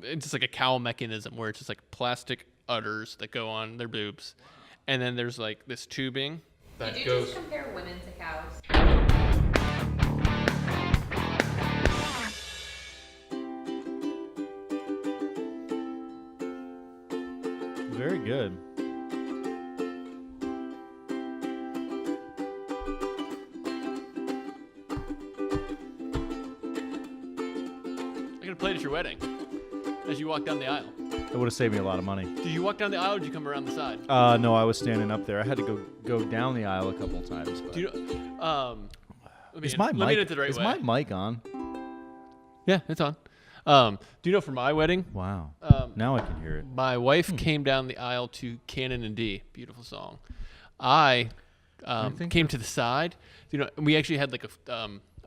it's just like a cowl mechanism where it's just like plastic udders that go on their boobs, and then there's like this tubing that Did you goes. just compare women to cows? Very good. I could have played at your wedding as you walk down the aisle. It would have saved me a lot of money. Did you walk down the aisle or did you come around the side? No, I was standing up there. I had to go down the aisle a couple times. But. Do you know, let me Is my let me mic hit it the right is way. my mic on? Yeah, it's on. Do you know for my wedding, Wow. Now I can hear it. my wife came down the aisle to Canon and D. Beautiful song. I came to the side. You know, we actually had like a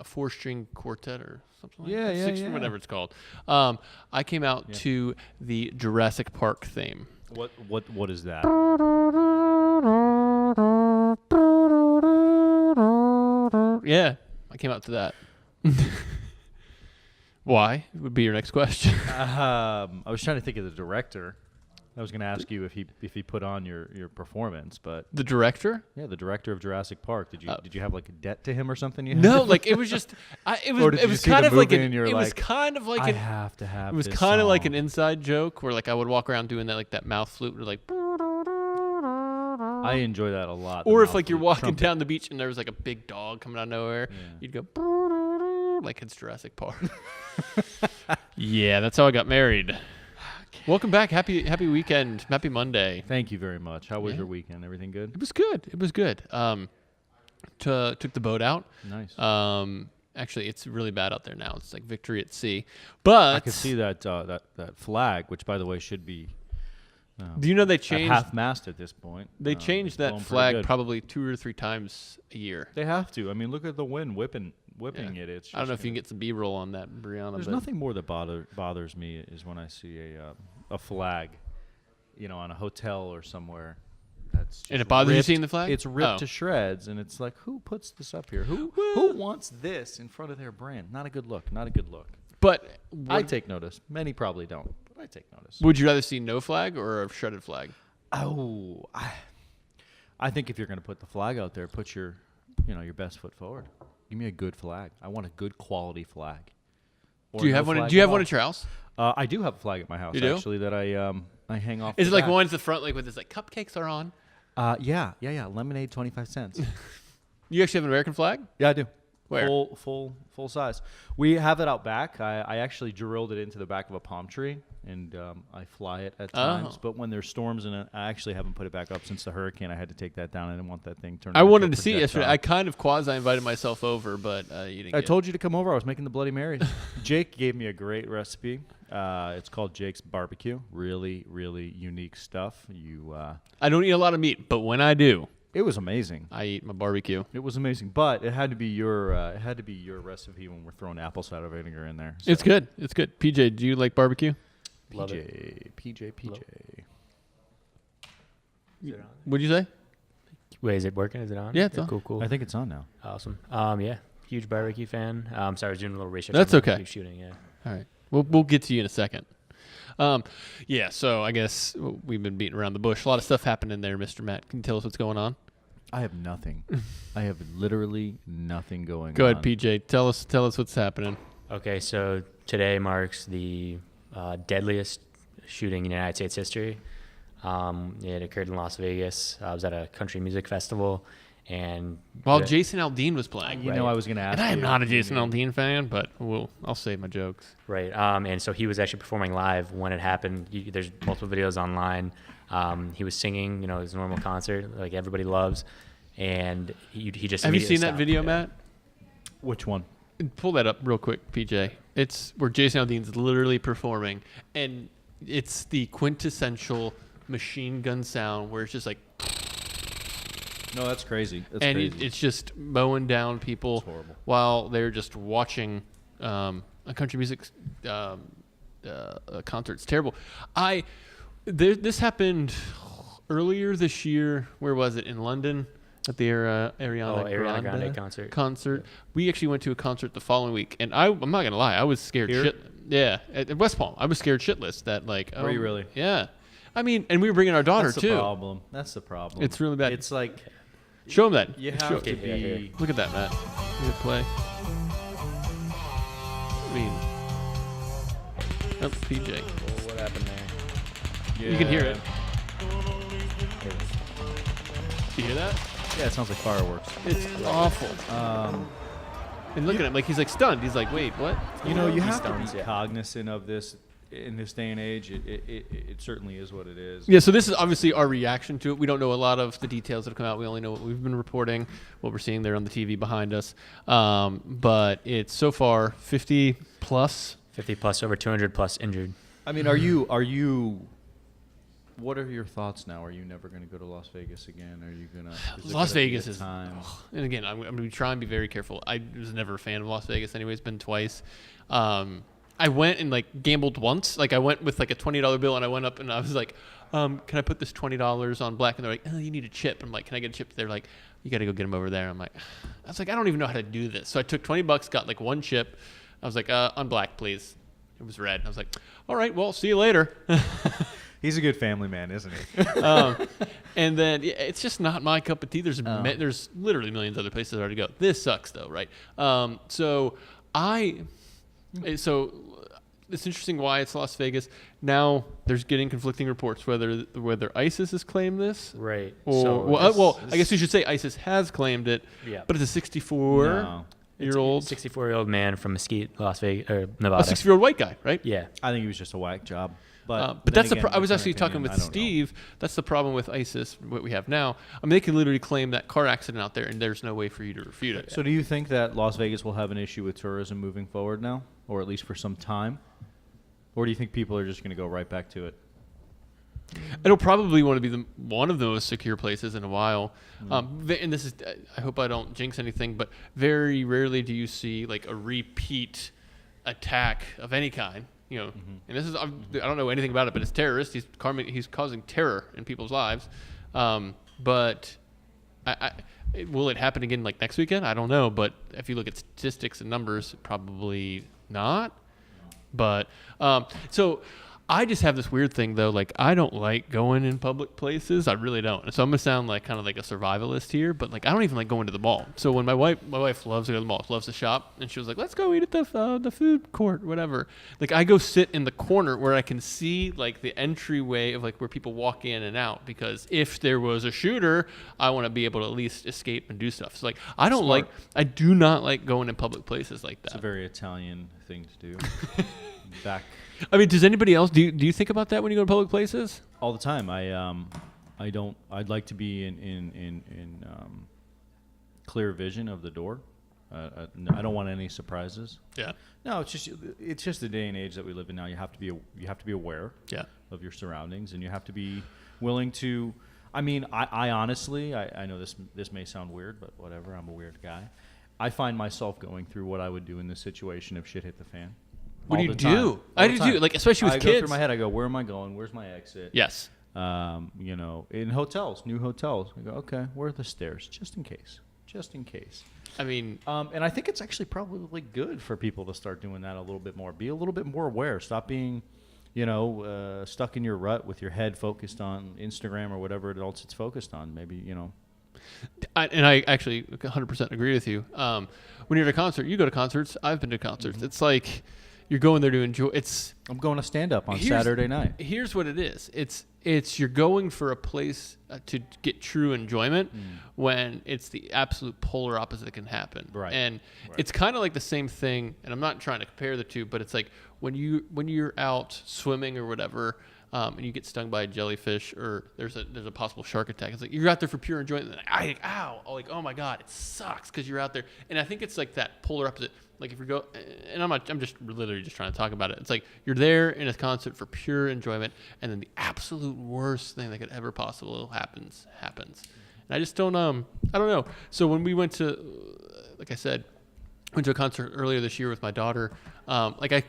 4-string quartet or something like that. 6-string, whatever it's called. I came out to the Jurassic Park theme. What is that? Yeah, I came out to that. Why? Would be your next question. I was trying to think of the director. I was going to ask you if he put on your performance, but The director? yeah, the director of Jurassic Park. Did you have like a debt to him or something? You No, like it was just Or did it you was see kind the of like movie an and you're it was like, kind of like I an have to have. it was this kind of like song. an inside joke where like I would walk around doing that like that mouth flute or like I enjoy that a lot. or the if like you're mouth walking trumpet. down the beach and there was like a big dog coming out of nowhere, you'd go like it's Jurassic Park. Yeah, that's how I got married. Welcome back. Happy weekend. Happy Monday. Thank you very much. How was Yeah. your weekend? Everything good? It was good. It was good. Took the boat out. Nice. Actually, it's really bad out there now. It's like victory at sea. But I could see that flag, which by the way should be. Do you know they At changed? half-mast at this point. They It's changed blowing that pretty flag good. probably 2 or 3 times a year. They have to. I mean, look at the wind whipping Yeah. it. It's I don't know just if you can get some B-roll on that, Brianna. There's but nothing more that bothers me is when I see a flag, on a hotel or somewhere. That's And just it bothers you ripped- seeing the flag? It's ripped Oh. to shreds, and it's like, who puts this up here? Who wants this in front of their brand? Not a good look. Not a good look. But I take notice. Many probably don't, but I take notice. would you rather see no flag or a shredded flag? Oh, I think if you're going to put the flag out there, put your best foot forward. Give me a good flag. I want a good quality flag. Or Do you no have one? flag Do you have at one all. at your house? I do have a flag at my house, You do? actually, that I hang off. Is the it like back. one at the front, like with this like cupcakes are on? Yeah. Lemonade, 25 cents. You actually have an American flag? Yeah, I do. Where? Full size. We have it out back. I actually drilled it into the back of a palm tree, and I fly it at times. Oh. But when there's storms in it, I actually haven't put it back up since the hurricane. I had to take that down. I didn't want that thing turned. I into wanted a to see it yesterday. projectile. I kind of quasi invited myself over, but you didn't. I get told you to come over. I was making the Bloody Marys. Jake gave me a great recipe. It's called Jake's Barbecue. Really, really unique stuff. I don't eat a lot of meat, but when I do, It was amazing. I eat my barbecue. It was amazing, but it had to be your recipe when we're throwing apple cider vinegar in there. So. It's good. It's good. PJ, do you like barbecue? Love it. PJ. What'd you say? Wait, is it working? Is it on? Yeah, it's on. Cool. I think it's on now. Awesome. Yeah, huge barbecue fan. Sorry, I was doing a little research. That's on okay. barbecue shooting. Yeah. All right. We'll get to you in a second. Yeah, so I guess we've been beating around the bush. A lot of stuff happened in there, Mr. Matt. Can you tell us what's going on? I have nothing. I have literally nothing going on. Go ahead, PJ. Tell us what's happening. Okay, so today marks the deadliest shooting in United States history. It occurred in Las Vegas. I was at a country music festival, and While Jason Aldean was playing. You know, I was going to ask And I am you. not a Jason Aldean fan, but I'll save my jokes. Right. And so he was actually performing live when it happened. There's multiple videos online. He was singing, his normal concert, like everybody loves. And he just Have you immediately seen that stopped. video, Yeah. Matt? Which one? Pull that up real quick, PJ. It's where Jason Aldean's literally performing, and it's the quintessential machine gun sound where it's just like, No, that's crazy. That's and crazy. it's just mowing down people It's horrible. while they're just watching a country music concert. It's terrible. This happened earlier this year. Where was it? In London at the Ariana Grande concert. We actually went to a concert the following week, and I'm not gonna lie, I was scared Here? shit. Yeah, at West Palm. I was scared shitless that like. Were you really? Yeah. I mean, and we were bringing our daughter That's too. That's the problem. It's really bad. It's like show them that. you have to be. Look at that, Matt. Look at play. I mean, oh, PJ. Well, what happened there? Yeah. You can hear it. You hear that? Yeah, it sounds like fireworks. It's awful. And look at him, like he's like stunned. He's like, wait, what? You know, you have stuns, to be cognizant of this in this day and age. It certainly is what it is. Yeah, so this is obviously our reaction to it. We don't know a lot of the details that have come out. We only know what we've been reporting, what we're seeing there on the TV behind us. But it's so far 50 plus. 50 plus, over 200 plus injured. I mean, are you? What are your thoughts now? Are you never going to go to Las Vegas again? Are you gonna? Las Vegas is. time? And again, I'm going to try and be very careful. I was never a fan of Las Vegas. Anyways, been twice. I went and like gambled once. Like I went with like a $20 bill and I went up and I was like, can I put this $20 on black? And they're like, oh, you need a chip. I'm like, can I get a chip? They're like, you got to go get them over there. I'm like, I was like, I don't even know how to do this. So I took $20, got like one chip. I was like, on black, please. It was red. I was like, all right, well, see you later. He's a good family man, isn't he? And then it's just not my cup of tea. There's literally millions of other places there to go. This sucks though, right? So it's interesting why it's Las Vegas. Now there's getting conflicting reports whether ISIS has claimed this, Right. Or So I guess we should say ISIS has claimed it. Yeah. But it's a 64-year-old, 64-year-old man from Mesquite, Las Vegas, or Nevada. a 60-year-old white guy, right? Yeah. I think he was just a whack job. But then that's again, I was my actually talking opinion, with I don't know. Steve. That's the problem with ISIS, what we have now. I mean, they can literally claim that car accident out there, and there's no way for you to refute it. So do you think that Las Vegas will have an issue with tourism moving forward now, or at least for some time? Or do you think people are just going to go right back to it? It'll probably want to be one of the most secure places in a while. And this is, I hope I don't jinx anything, but very rarely do you see like a repeat attack of any kind. You know, and this is, I don't know anything about it, but it's terrorist. He's causing terror in people's lives. But will it happen again like next weekend? I don't know. But if you look at statistics and numbers, probably not. But so I just have this weird thing though. Like I don't like going in public places. I really don't. And so I'm gonna sound like kind of like a survivalist here, but like I don't even like going to the mall. So when my wife loves to go to the mall, loves to shop, and she was like, "Let's go eat at the food court, whatever." Like I go sit in the corner where I can see like the entryway of like where people walk in and out, because if there was a shooter, I want to be able to at least escape and do stuff. So like I do not like going in public places like that. It's a very Italian thing to do. I mean, does anybody else do you think about that when you go to public places? All the time. I don't. I'd like to be in clear vision of the door. I don't want any surprises. Yeah. No, it's just the day and age that we live in now. You have to be aware. Yeah. Of your surroundings, and you have to be willing to. I mean, I honestly, I know this may sound weird, but whatever. I'm a weird guy. I find myself going through what I would do in this situation if shit hit the fan. What do you do? I do too. Like especially with I kids. go through my head. I go, where am I going? Where's my exit? Yes. You know, in hotels, new hotels. I go, okay, where are the stairs? Just in case. I mean, and I think it's actually probably good for people to start doing that a little bit more. Be a little bit more aware. Stop being, stuck in your rut with your head focused on Instagram or whatever else it's focused on. Maybe, I actually 100% agree with you. When you're at a concert, you go to concerts. I've been to concerts. It's like you're going there to enjoy. I'm going to stand up on Saturday night. Here's what it is. It's you're going for a place to get true enjoyment when it's the absolute polar opposite that can happen. Right. And it's kind of like the same thing. And I'm not trying to compare the two, but it's like when you're out swimming or whatever, and you get stung by a jellyfish or there's a possible shark attack. It's like you're out there for pure enjoyment. And oh my God, it sucks because you're out there. And I think it's like that polar opposite. Like if you go, and I'm just literally just trying to talk about it. It's like you're there in a concert for pure enjoyment, and then the absolute worst thing that could ever possible happens. And I just don't I don't know. So when we went to, like I said, went to a concert earlier this year with my daughter. Like I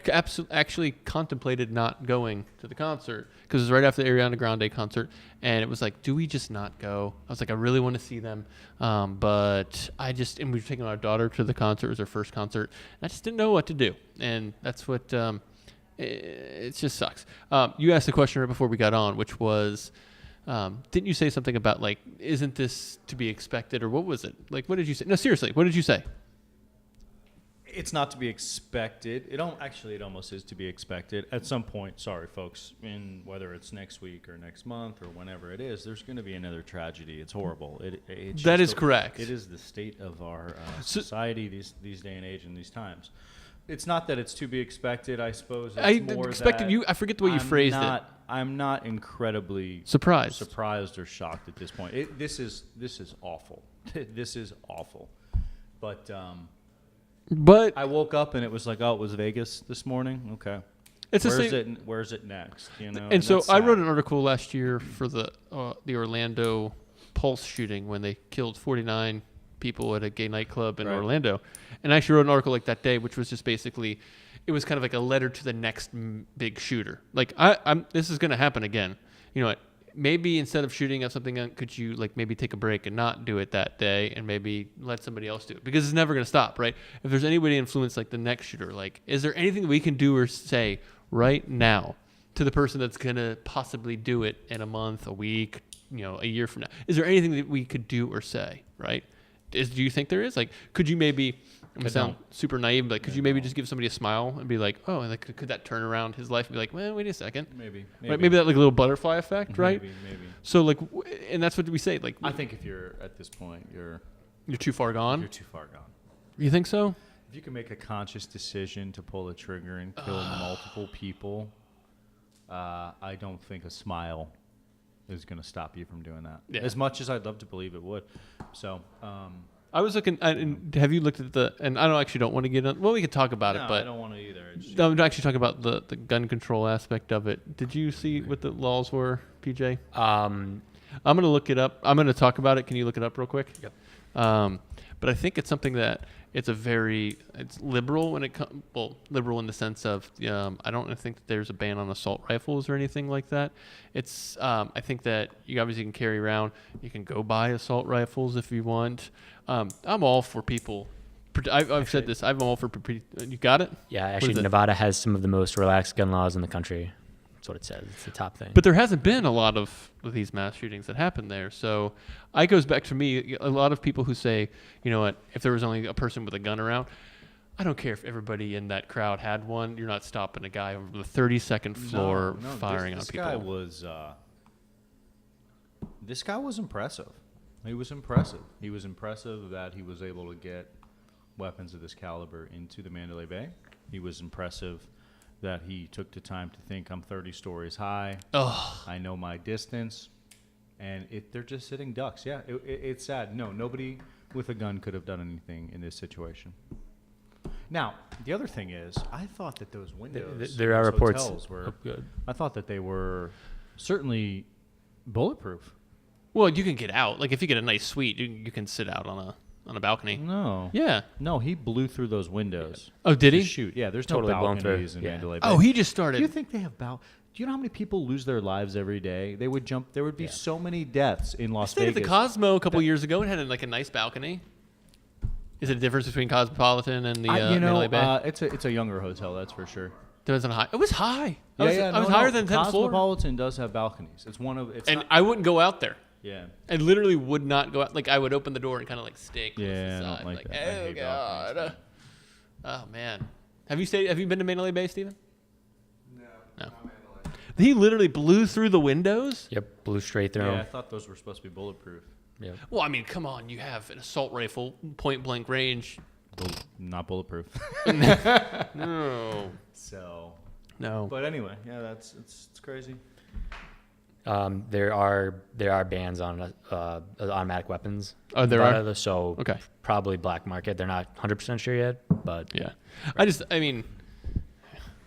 actually contemplated not going to the concert because it was right after the Ariana Grande concert, and it was like, do we just not go? I was like, I really want to see them, but and we were taking our daughter to the concert. It was her first concert, and I just didn't know what to do, and that's what it just sucks. You asked a question right before we got on, which was, didn't you say something about like, isn't this to be expected, or what was it? Like, what did you say? No, seriously, what did you say? It's not to be expected. It almost is to be expected. At some point, sorry, folks, in whether it's next week or next month or whenever it is, there's going to be another tragedy. It's horrible. That is correct. It is the state of our society these day and age and these times. It's not that it's to be expected, I suppose. It's more expected that you. I forget the way you phrased it. I'm not incredibly surprised or shocked at this point. This is awful. This is awful. But I woke up and it was like, oh, it was Vegas this morning. Okay, where's it next? You know. And so I wrote an article last year for the Orlando Pulse shooting when they killed 49 people at a gay nightclub in Orlando, and I actually wrote an article like that day, which was just basically, it was kind of like a letter to the next big shooter. Like this is going to happen again. You know what? Maybe instead of shooting up something, could you like maybe take a break and not do it that day and maybe let somebody else do it? Because it's never going to stop, right? If there's anybody influenced like the next shooter, like, is there anything that we can do or say right now to the person that's going to possibly do it in a month, a week, a year from now? Is there anything that we could do or say, right? Do you think there is? Like, could you maybe, I'm going to sound super naive, but could you maybe just give somebody a smile and be like, oh, and like, could that turn around his life and be like, well, wait a second. Maybe. Right? Maybe that like little butterfly effect, right? Maybe. So like, and that's what we say. Like, I think if you're at this point, you're too far gone. You're too far gone. You think so? If you can make a conscious decision to pull the trigger and kill multiple people, I don't think a smile is going to stop you from doing that. Yeah. As much as I'd love to believe it would. So, I was looking. Have you looked at and I don't want to get on. Well, we could talk about it, but I don't want to either. I'm actually talking about the gun control aspect of it. Did you see what the laws were, PJ? I'm going to look it up. I'm going to talk about it. Can you look it up real quick? Yep. But I think it's something that it's liberal when it comes. Well, liberal in the sense of I don't think that there's a ban on assault rifles or anything like that. It's I think that you obviously can carry around. You can go buy assault rifles if you want. I'm all for people. I've said this. I'm all for. You got it? Yeah, actually, Nevada has some of the most relaxed gun laws in the country. That's what it says. It's the top thing. But there hasn't been a lot of these mass shootings that happen there. So it goes back to me. A lot of people who say, you know what, if there was only a person with a gun around, I don't care if everybody in that crowd had one. You're not stopping a guy over the 32nd floor firing on people. This guy was impressive. He was impressive. He was impressive that he was able to get weapons of this caliber into the Mandalay Bay. He was impressive that he took the time to think, I'm 30 stories high. Oh. I know my distance. And they're just sitting ducks. Yeah, it's sad. No, nobody with a gun could have done anything in this situation. Now, the other thing is, I thought that those windows, there are reports. I thought that they were certainly bulletproof. Well, you can get out. Like if you get a nice suite, you can sit out on a balcony. No. Yeah. No, he blew through those windows. Oh, did he? Shoot. Yeah, there's totally no balconies in Mandalay Bay. Oh, he just started. Do you think they have Do you know how many people lose their lives every day? They would jump. There would be so many deaths in Las Vegas. I stayed at the Cosmo a couple years ago and had like a nice balcony. Is it a difference between Cosmopolitan and the Mandalay Bay? It's a younger hotel, that's for sure. It was high. It was high. I was higher than 10th floor. Cosmopolitan does have balconies. I wouldn't go out there. Yeah. I literally would not go out. Like I would open the door and kind of like stay close to the I side. don't like that. I Oh hate God. balconies. Oh man. Have you been to Mandalay Bay, Steven? No. Not Mandalay. He literally blew through the windows? Yep, blew straight through. Yeah, I thought those were supposed to be bulletproof. Yeah. Well, I mean, come on. You have an assault rifle, point blank range. Not bulletproof. No. So. No. But anyway, yeah, it's crazy. There are bans on automatic weapons. Oh, there are? So okay. Probably black market. They're not 100% sure yet, but yeah. I mean,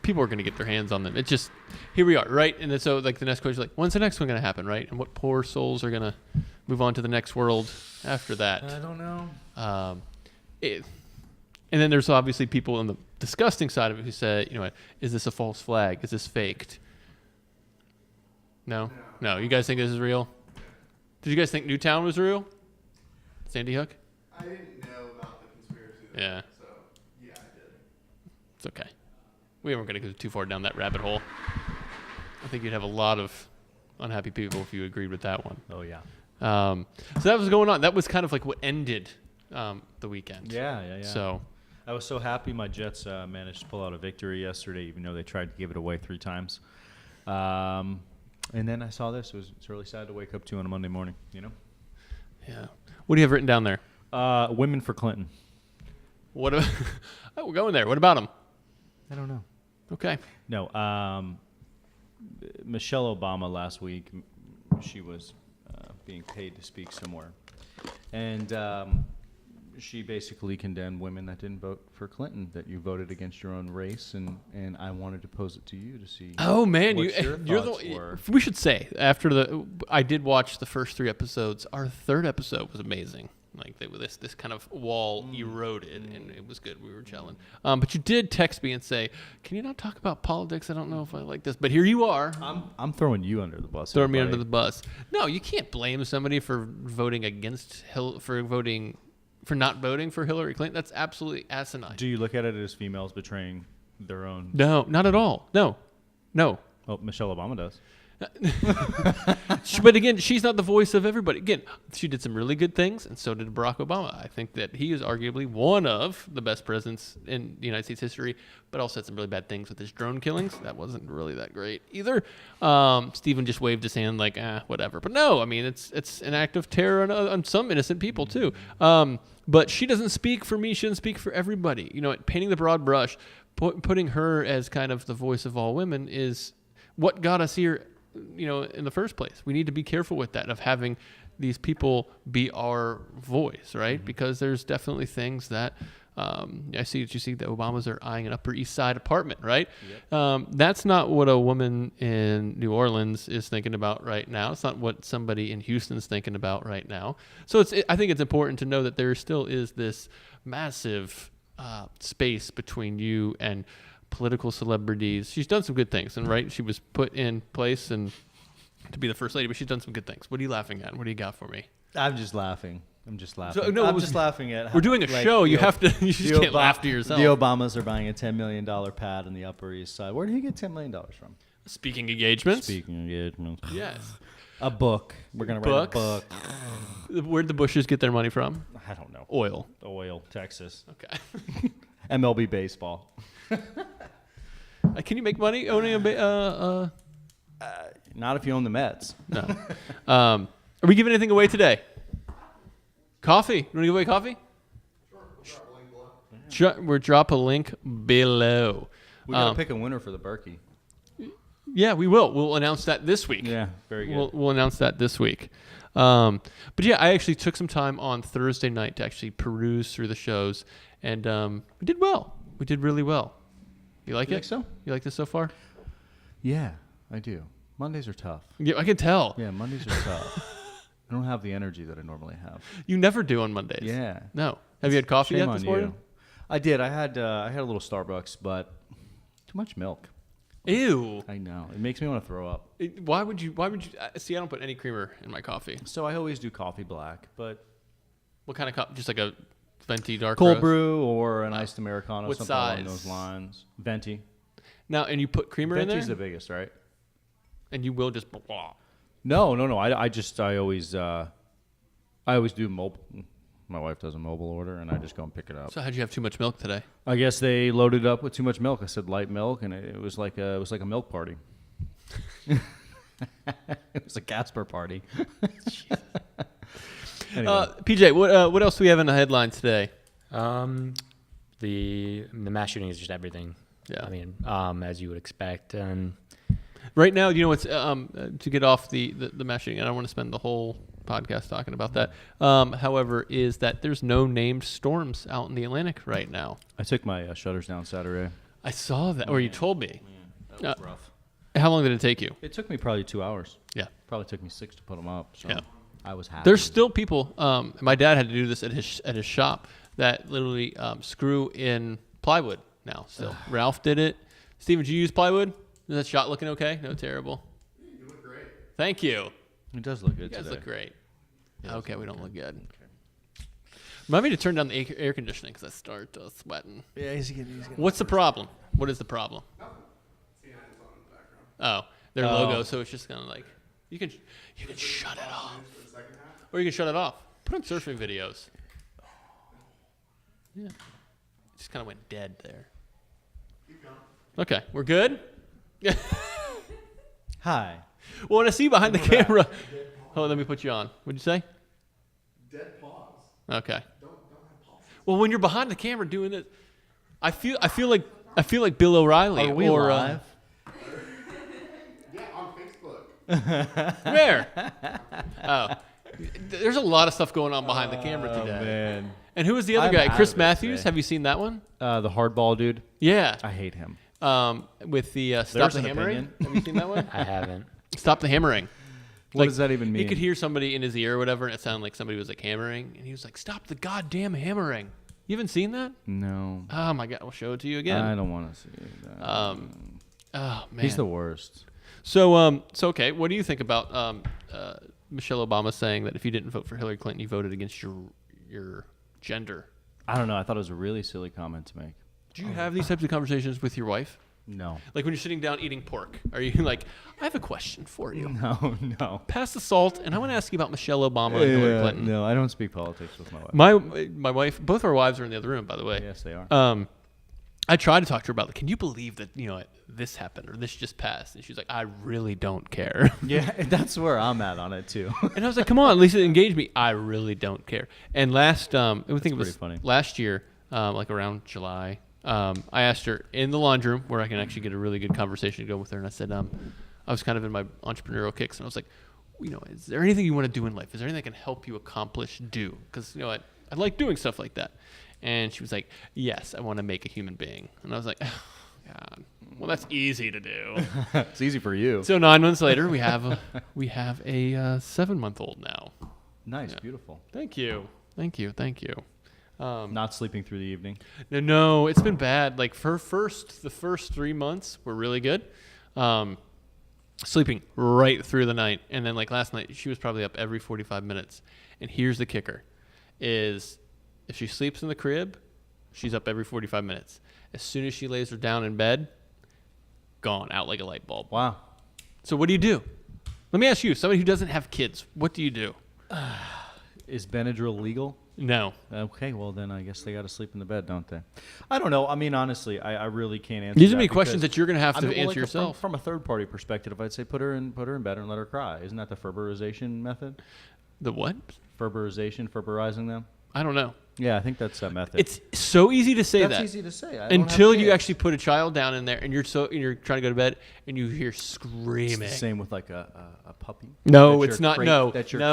people are going to get their hands on them. It's just, here we are, right? And then so like the next question is like, when's the next one going to happen, right? And what poor souls are going to move on to the next world after that? I don't know. And then there's obviously people on the disgusting side of it who say, you know what, is this a false flag? Is this faked? No? No. You guys think this is real? Did you guys think Newtown was real? Sandy Hook? I didn't know about the conspiracy. Yeah. So, yeah, I did. It's okay. we weren't going to go too far down that rabbit hole. I think you'd have a lot of unhappy people if you agreed with that one. Oh, yeah. So that was going on. That was kind of like what ended the weekend. Yeah. So I was so happy my Jets managed to pull out a victory yesterday, even though they tried to give it away 3 times. And then I saw this. It's really sad to wake up to on a Monday morning, you know? Yeah. What do you have written down there? Women for Clinton. What? Oh, we're going there. What about them? I don't know. Okay. No. Michelle Obama last week, she was being paid to speak somewhere. And she basically condemned women that didn't vote for Clinton, that you voted against your own race. And I wanted to pose it to you to see. Oh, man. what your thoughts were. We should say, I did watch the first 3 episodes. Our 3rd episode was amazing. Like this kind of wall eroded, and it was good. We were gelling. But you did text me and say, "Can you not talk about politics? I don't know if I like this." But here you are. I'm throwing you under the bus. Throwing me under the bus. No, you can't blame somebody for voting against for not voting for Hillary Clinton. That's absolutely asinine. Do you look at it as females betraying their own? No, not at all. No. Oh, Michelle Obama does. But again, she's not the voice of everybody. Again, she did some really good things, and so did Barack Obama. I think that he is arguably one of the best presidents in the United States history, but also had some really bad things with his drone killings. That wasn't really that great either. Stephen just waved his hand like, whatever. But no, I mean, it's an act of terror on some innocent people too. But she doesn't speak for me. She doesn't speak for everybody. You know, painting the broad brush, putting her as kind of the voice of all women is what got us here, you know, in the first place. We need to be careful with that, of having these people be our voice, right? Mm-hmm. Because there's definitely things that you see that Obamas are eyeing an Upper East Side apartment, right? Yep. That's not what a woman in New Orleans is thinking about right now. It's not what somebody in Houston's thinking about right now. So I think it's important to know that there still is this massive space between you and political celebrities. She's done some good things, and right, she was put in place and to be the first lady, but she's done some good things. What are you laughing at? What do you got for me? I'm just laughing. So, I'm just laughing at. We're doing a show. You have to. You just can't laugh to yourself. The Obamas are buying a $10 million pad on the Upper East Side. Where did he get $10 million from? Speaking engagements. Yes. A book. We're gonna write a book. Where'd the Bushes get their money from? I don't know. Oil, Texas. Okay. MLB baseball. Can you make money owning a? Not if you own the Mets. No. Are we giving anything away today? Coffee. You want to give away coffee? Sure. We'll drop a link below. We got to pick a winner for the Berkey. Yeah, we will. We'll announce that this week. Yeah, very good. We'll announce that this week. But yeah, I actually took some time on Thursday night to actually peruse through the shows, and we did well. We did really well. You like it? Think so? You like this so far? Yeah, I do. Mondays are tough. Yeah, I can tell. Yeah, Mondays are tough. I don't have the energy that I normally have. You never do on Mondays. Yeah. No. Have you had coffee yet this morning? I did. I had a little Starbucks, but too much milk. Ew. I know. It makes me want to throw up. Why would you? See, I don't put any creamer in my coffee. So I always do coffee black, but what kind of coffee? Just like a venti dark cold roast? Brew or an iced Americano, what something size? along those lines. Venti. Now, and you put creamer in there? Venti's the biggest, right? And you will just blah. No. I always do mobile. My wife does a mobile order, and I just go and pick it up. So how'd you have too much milk today? I guess they loaded up with too much milk. I said light milk, and it was like a milk party. It was a Casper party. Anyway. PJ, what else do we have in the headlines today? The mass shooting is just everything. Yeah. I mean, as you would expect. Right now, you know what's to get off the mass shooting. I don't want to spend the whole podcast talking about that. However, is that there's no named storms out in the Atlantic right now. I took my shutters down Saturday. I saw that, or you told me. Yeah, that was rough. How long did it take you? It took me probably 2 hours. Yeah. Probably took me 6 to put them up. So yeah. I was happy. There's still people. My dad had to do this at his shop that literally screw in plywood now. Still, Ralph did it. Steven, did you use plywood? Is that shot looking okay? No, terrible. You look great. Thank you. It does look good You guys today. look great. Okay, we don't look good. Remind me to turn down the air conditioning because I start sweating. Yeah, he's getting What's the problem? What is the problem? Oh, their logo. So it's just kind of like you can shut it off, or you can shut it off. Put on surfing videos. Yeah, just kind of went dead there. Okay, we're good. Hi. Well, when I see you behind the camera, let me put you on. What'd you say? Dead pause. Okay. Don't have pause. Well, when you're behind the camera doing it, I feel like Bill O'Reilly. Are we live? Yeah, on Facebook. Where? Oh, there's a lot of stuff going on behind the camera today. Oh, man. And who was the other I'm guy? out Chris of it Matthews. today. Have you seen that one? The hardball dude. Yeah. I hate him. With the Stop There's the an Hammering. opinion. Have you seen that one? I haven't. Stop the Hammering. What does that even mean? He could hear somebody in his ear or whatever, and it sounded like somebody was like hammering, and he was like, "Stop the goddamn hammering." You haven't seen that? No. Oh my god, I'll show it to you again. I don't want to see that. Oh man, He's the worst. So okay, what do you think about Michelle Obama saying that if you didn't vote for Hillary Clinton, you voted against your gender? I don't know. I thought it was a really silly comment to make. Do you have these types of conversations with your wife? No. Like when you're sitting down eating pork, are you like, I have a question for you. No. Pass the salt, and I want to ask you about Michelle Obama and Hillary Clinton. No, I don't speak politics with my wife. My wife, both our wives are in the other room, by the way. Yes, they are. I tried to talk to her about, can you believe that, this happened or this just passed? And she's like, I really don't care. Yeah, that's where I'm at on it, too. And I was like, come on, at least engage me. I really don't care. And I think it was funny. last year, like around July, I asked her in the laundry room where I can actually get a really good conversation to go with her. And I said, I was kind of in my entrepreneurial kicks. And I was like, is there anything you want to do in life? Is there anything that can help you do? Because, I like doing stuff like that. And she was like, yes, I want to make a human being. And I was like, oh, God, well, that's easy to do. It's easy for you. So 9 months later, we have a 7-month-old now. Nice, Yeah. beautiful. Thank you. Not sleeping through the evening. No, it's been bad. Like the first 3 months were really good. Sleeping right through the night. And then like last night, she was probably up every 45 minutes. And here's the kicker is if she sleeps in the crib, she's up every 45 minutes. As soon as she lays her down in bed, gone, out like a light bulb. Wow. So what do you do? Let me ask you, somebody who doesn't have kids, what do you do? Is Benadryl legal? No. Okay, well then I guess they got to sleep in the bed, don't they? I don't know. I mean, honestly, I really can't answer. These are that many questions because- that you're going to have to answer like yourself. From a third party perspective, I'd say put her in bed and let her cry. Isn't that the Ferberization method? The what? Ferberizing them. I don't know. Yeah, I think that's that method. It's so easy to say That's that. easy to say. Until you actually put a child down in there and you're trying to go to bed and you hear screaming. It's the same with like a puppy. No, That it's you're not. crate- No, that you're-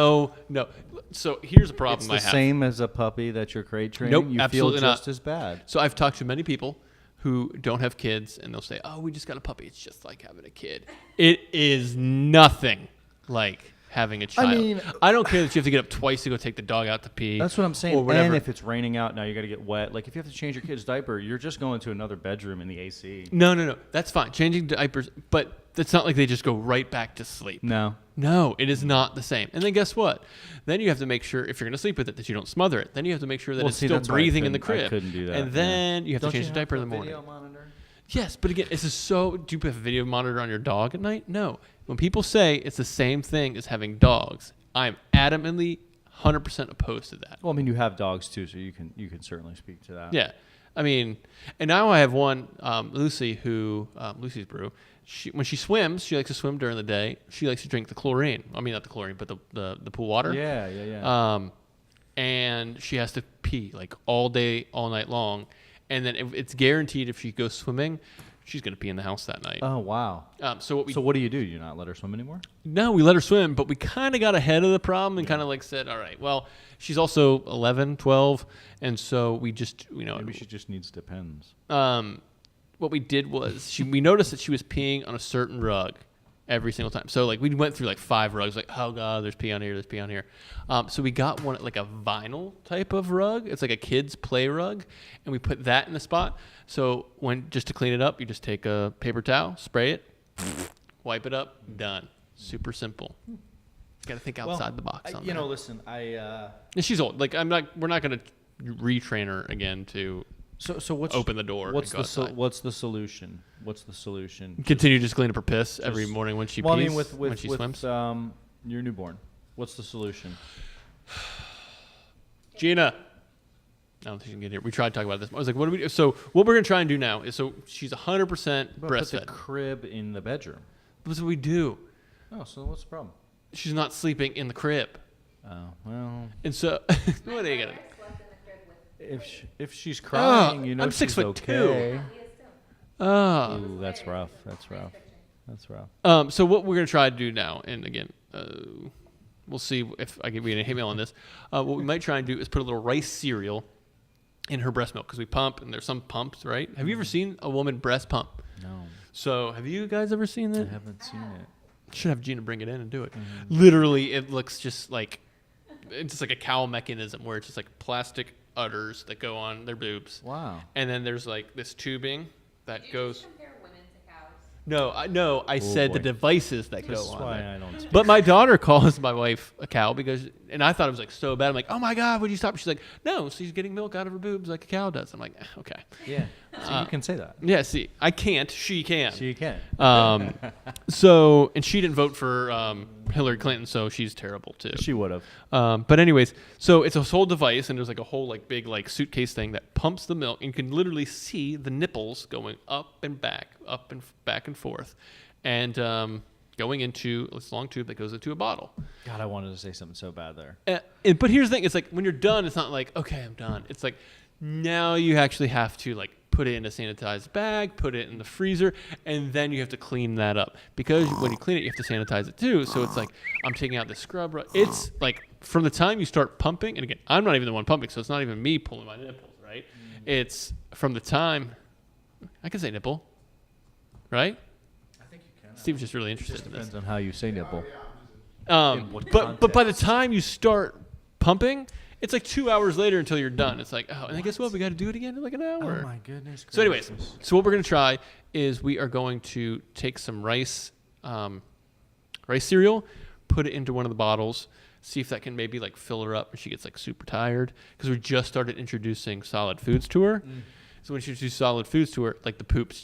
no. So here's a problem It's I the have. same as a puppy that you're crate training. Nope, you absolutely feel not. just as bad. So I've talked to many people who don't have kids and they'll say, "Oh, we just got a puppy. It's just like having a kid." It is nothing like having a child. mean- I don't care that you have to get up twice to go take the dog out to pee. That's what I'm saying. Or whatever. And if it's raining out, now you got to get wet. Like if you have to change your kid's diaper, you're just going to another bedroom in the AC. No. That's fine. Changing diapers, but it's not like they just go right back to sleep. No. No, it is not the same. And then guess what? Then you have to make sure, if you're going to sleep with it, that you don't smother it. Then you have to make sure that Well, it's see, still that's why I breathing in the couldn't- I crib. couldn't do that, And then you have Don't to change you the diaper have in the a morning. video monitor? Yes, but again, this is so. Do you have a video monitor on your dog at night? No. When people say it's the same thing as having dogs, I'm adamantly 100% opposed to that. Well, I mean, you have dogs too, so you can certainly speak to that. Yeah. I mean, and now I have one, Lucy, Lucy's brew. When she swims, she likes to swim during the day. She likes to drink the chlorine. I mean, not the chlorine, but the pool water. Yeah. And she has to pee like all day, all night long. And then it's guaranteed if she goes swimming, she's going to pee in the house that night. Oh wow. So what do you do? Do you not let her swim anymore? No, we let her swim, but we kind of got ahead of the problem and kind of like said, all right, well, she's also 11, 12. And so we just, Maybe she just needs Depends. what we did was we noticed that she was peeing on a certain rug every single time. So like we went through like 5 rugs, like, oh God, there's pee on here, there's pee on here. So we got one like a vinyl type of rug. It's like a kid's play rug. And we put that in the spot. So just to clean it up, you just take a paper towel, spray it, wipe it up, done. Super simple. Got to think outside the box on that. Listen, And she's old. Like we're not going to retrain her again to So what's open the door. What's and go the outside. what's the solution? What's the solution? Continue just clean up her piss every morning when she Well, pees. I mean, with when she swims. your newborn, what's the solution? Gina. I don't think she can get here. We tried to talk about this. I was like, what do we do? So what we're going to try and do now is, so she's 100% Put the breastfed. crib in the bedroom. That's what we do. Oh, so what's the problem? She's not sleeping in the crib. Oh, well, And so, what are you going to do? if she's crying, you know, I'm she's 6'2". okay. Oh. Ooh, that's rough. That's rough. That's rough. So what we're going to try to do now, and again, we'll see if we get a hit mail on this. What we might try and do is put a little rice cereal in her breast milk, because we pump, and there's some pumps, right? Have you ever seen a woman breast pump? No, So have you guys ever seen I that? haven't seen it. Should have Gina bring it in and do it. Literally, it looks just like it's just like a cow mechanism where it's just like plastic udders that go on their boobs. Wow. And then there's like this tubing that goes. Compare women to cows. No, I said the boy. devices that This go is on. why there. I don't. But my daughter calls my wife a cow and I thought it was like so bad. I'm like, oh my God, would you stop? She's like, no, she's getting milk out of her boobs like a cow does. I'm like, okay. Yeah. So you can say that. Yeah, see, I can't. She can. So you can. So, and she didn't vote for Hillary Clinton, so she's terrible too. She would have. But anyways, so it's a whole device, and there's like a whole like big like suitcase thing that pumps the milk, and you can literally see the nipples going up and back and forth, and going into this long tube that goes into a bottle. God, I wanted to say something so bad there. But here's the thing: it's like when you're done, it's not like okay, I'm done. It's like now you actually have to like put it in a sanitized bag, put it in the freezer, and then you have to clean that up. Because when you clean it, you have to sanitize it too. So it's like, I'm taking out the scrub. It's like from the time you start pumping, and again, I'm not even the one pumping, so it's not even me pulling my nipples, right? It's from the time, I can say nipple, right? I think you can. Steve's just really interested in this. Depends on how you say nipple. what But by the context? time you start pumping, it's like 2 hours later until you're done. It's like, oh, and I guess what? We got to do it again in like an hour. Oh my goodness. So anyways, gracious. so what we're going to try is we are going to take some rice cereal, put it into one of the bottles, see if that can maybe like fill her up when she gets like super tired. Because we just started introducing solid foods to her. So when she introduces solid foods to her, like the poops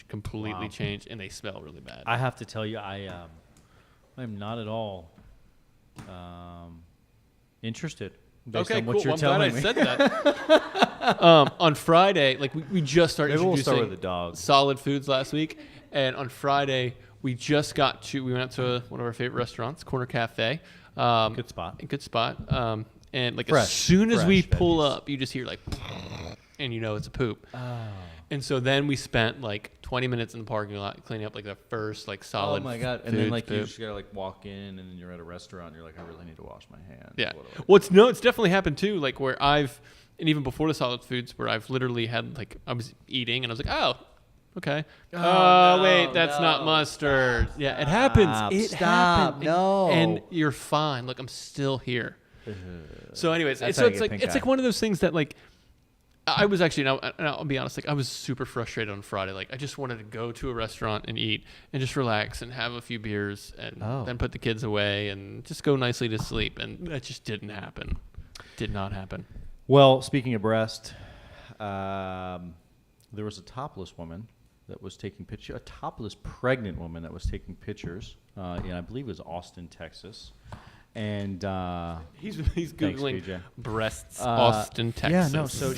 completely change, and they smell really bad. I have to tell you, I am not at all interested. Based on what you're Well, I'm telling glad me. I said that. On Friday, like we just started Maybe we'll introducing start with the dog. solid foods last week, and on Friday we went out to one of our favorite restaurants, Corner Cafe. Good spot. Good spot. And like Fresh, as soon as we fresh pull veggies. up, you just hear like, and you know it's a poop. Oh. And so then we spent like 20 minutes in the parking lot cleaning up like the first like solid. Oh my god! And then foods like you poop. just gotta like walk in, and then you're at a restaurant. And you're like, I really need to wash my hands. Yeah. What do I do? Well, it's definitely happened too. Like where and even before the solid foods, where I've literally had like I was eating and I was like, oh, okay. Oh, no, wait, that's not no. mustard. Yeah, it happens. It Stop. happens. No. And you're fine. Look, I'm still here. So, anyways, That's so how you it's get like pink it's eye. like one of those things that like I was actually, and I'll be honest, like I was super frustrated on Friday. Like I just wanted to go to a restaurant and eat and just relax and have a few beers and then put the kids away and just go nicely to sleep. And that just didn't happen. Did not happen. Well, speaking of breast, there was a topless woman that was taking pictures. A topless pregnant woman that was taking pictures. And I believe it was Austin, Texas. And He's Thanks, googling PJ. breasts, Austin, Texas. Yeah, no. So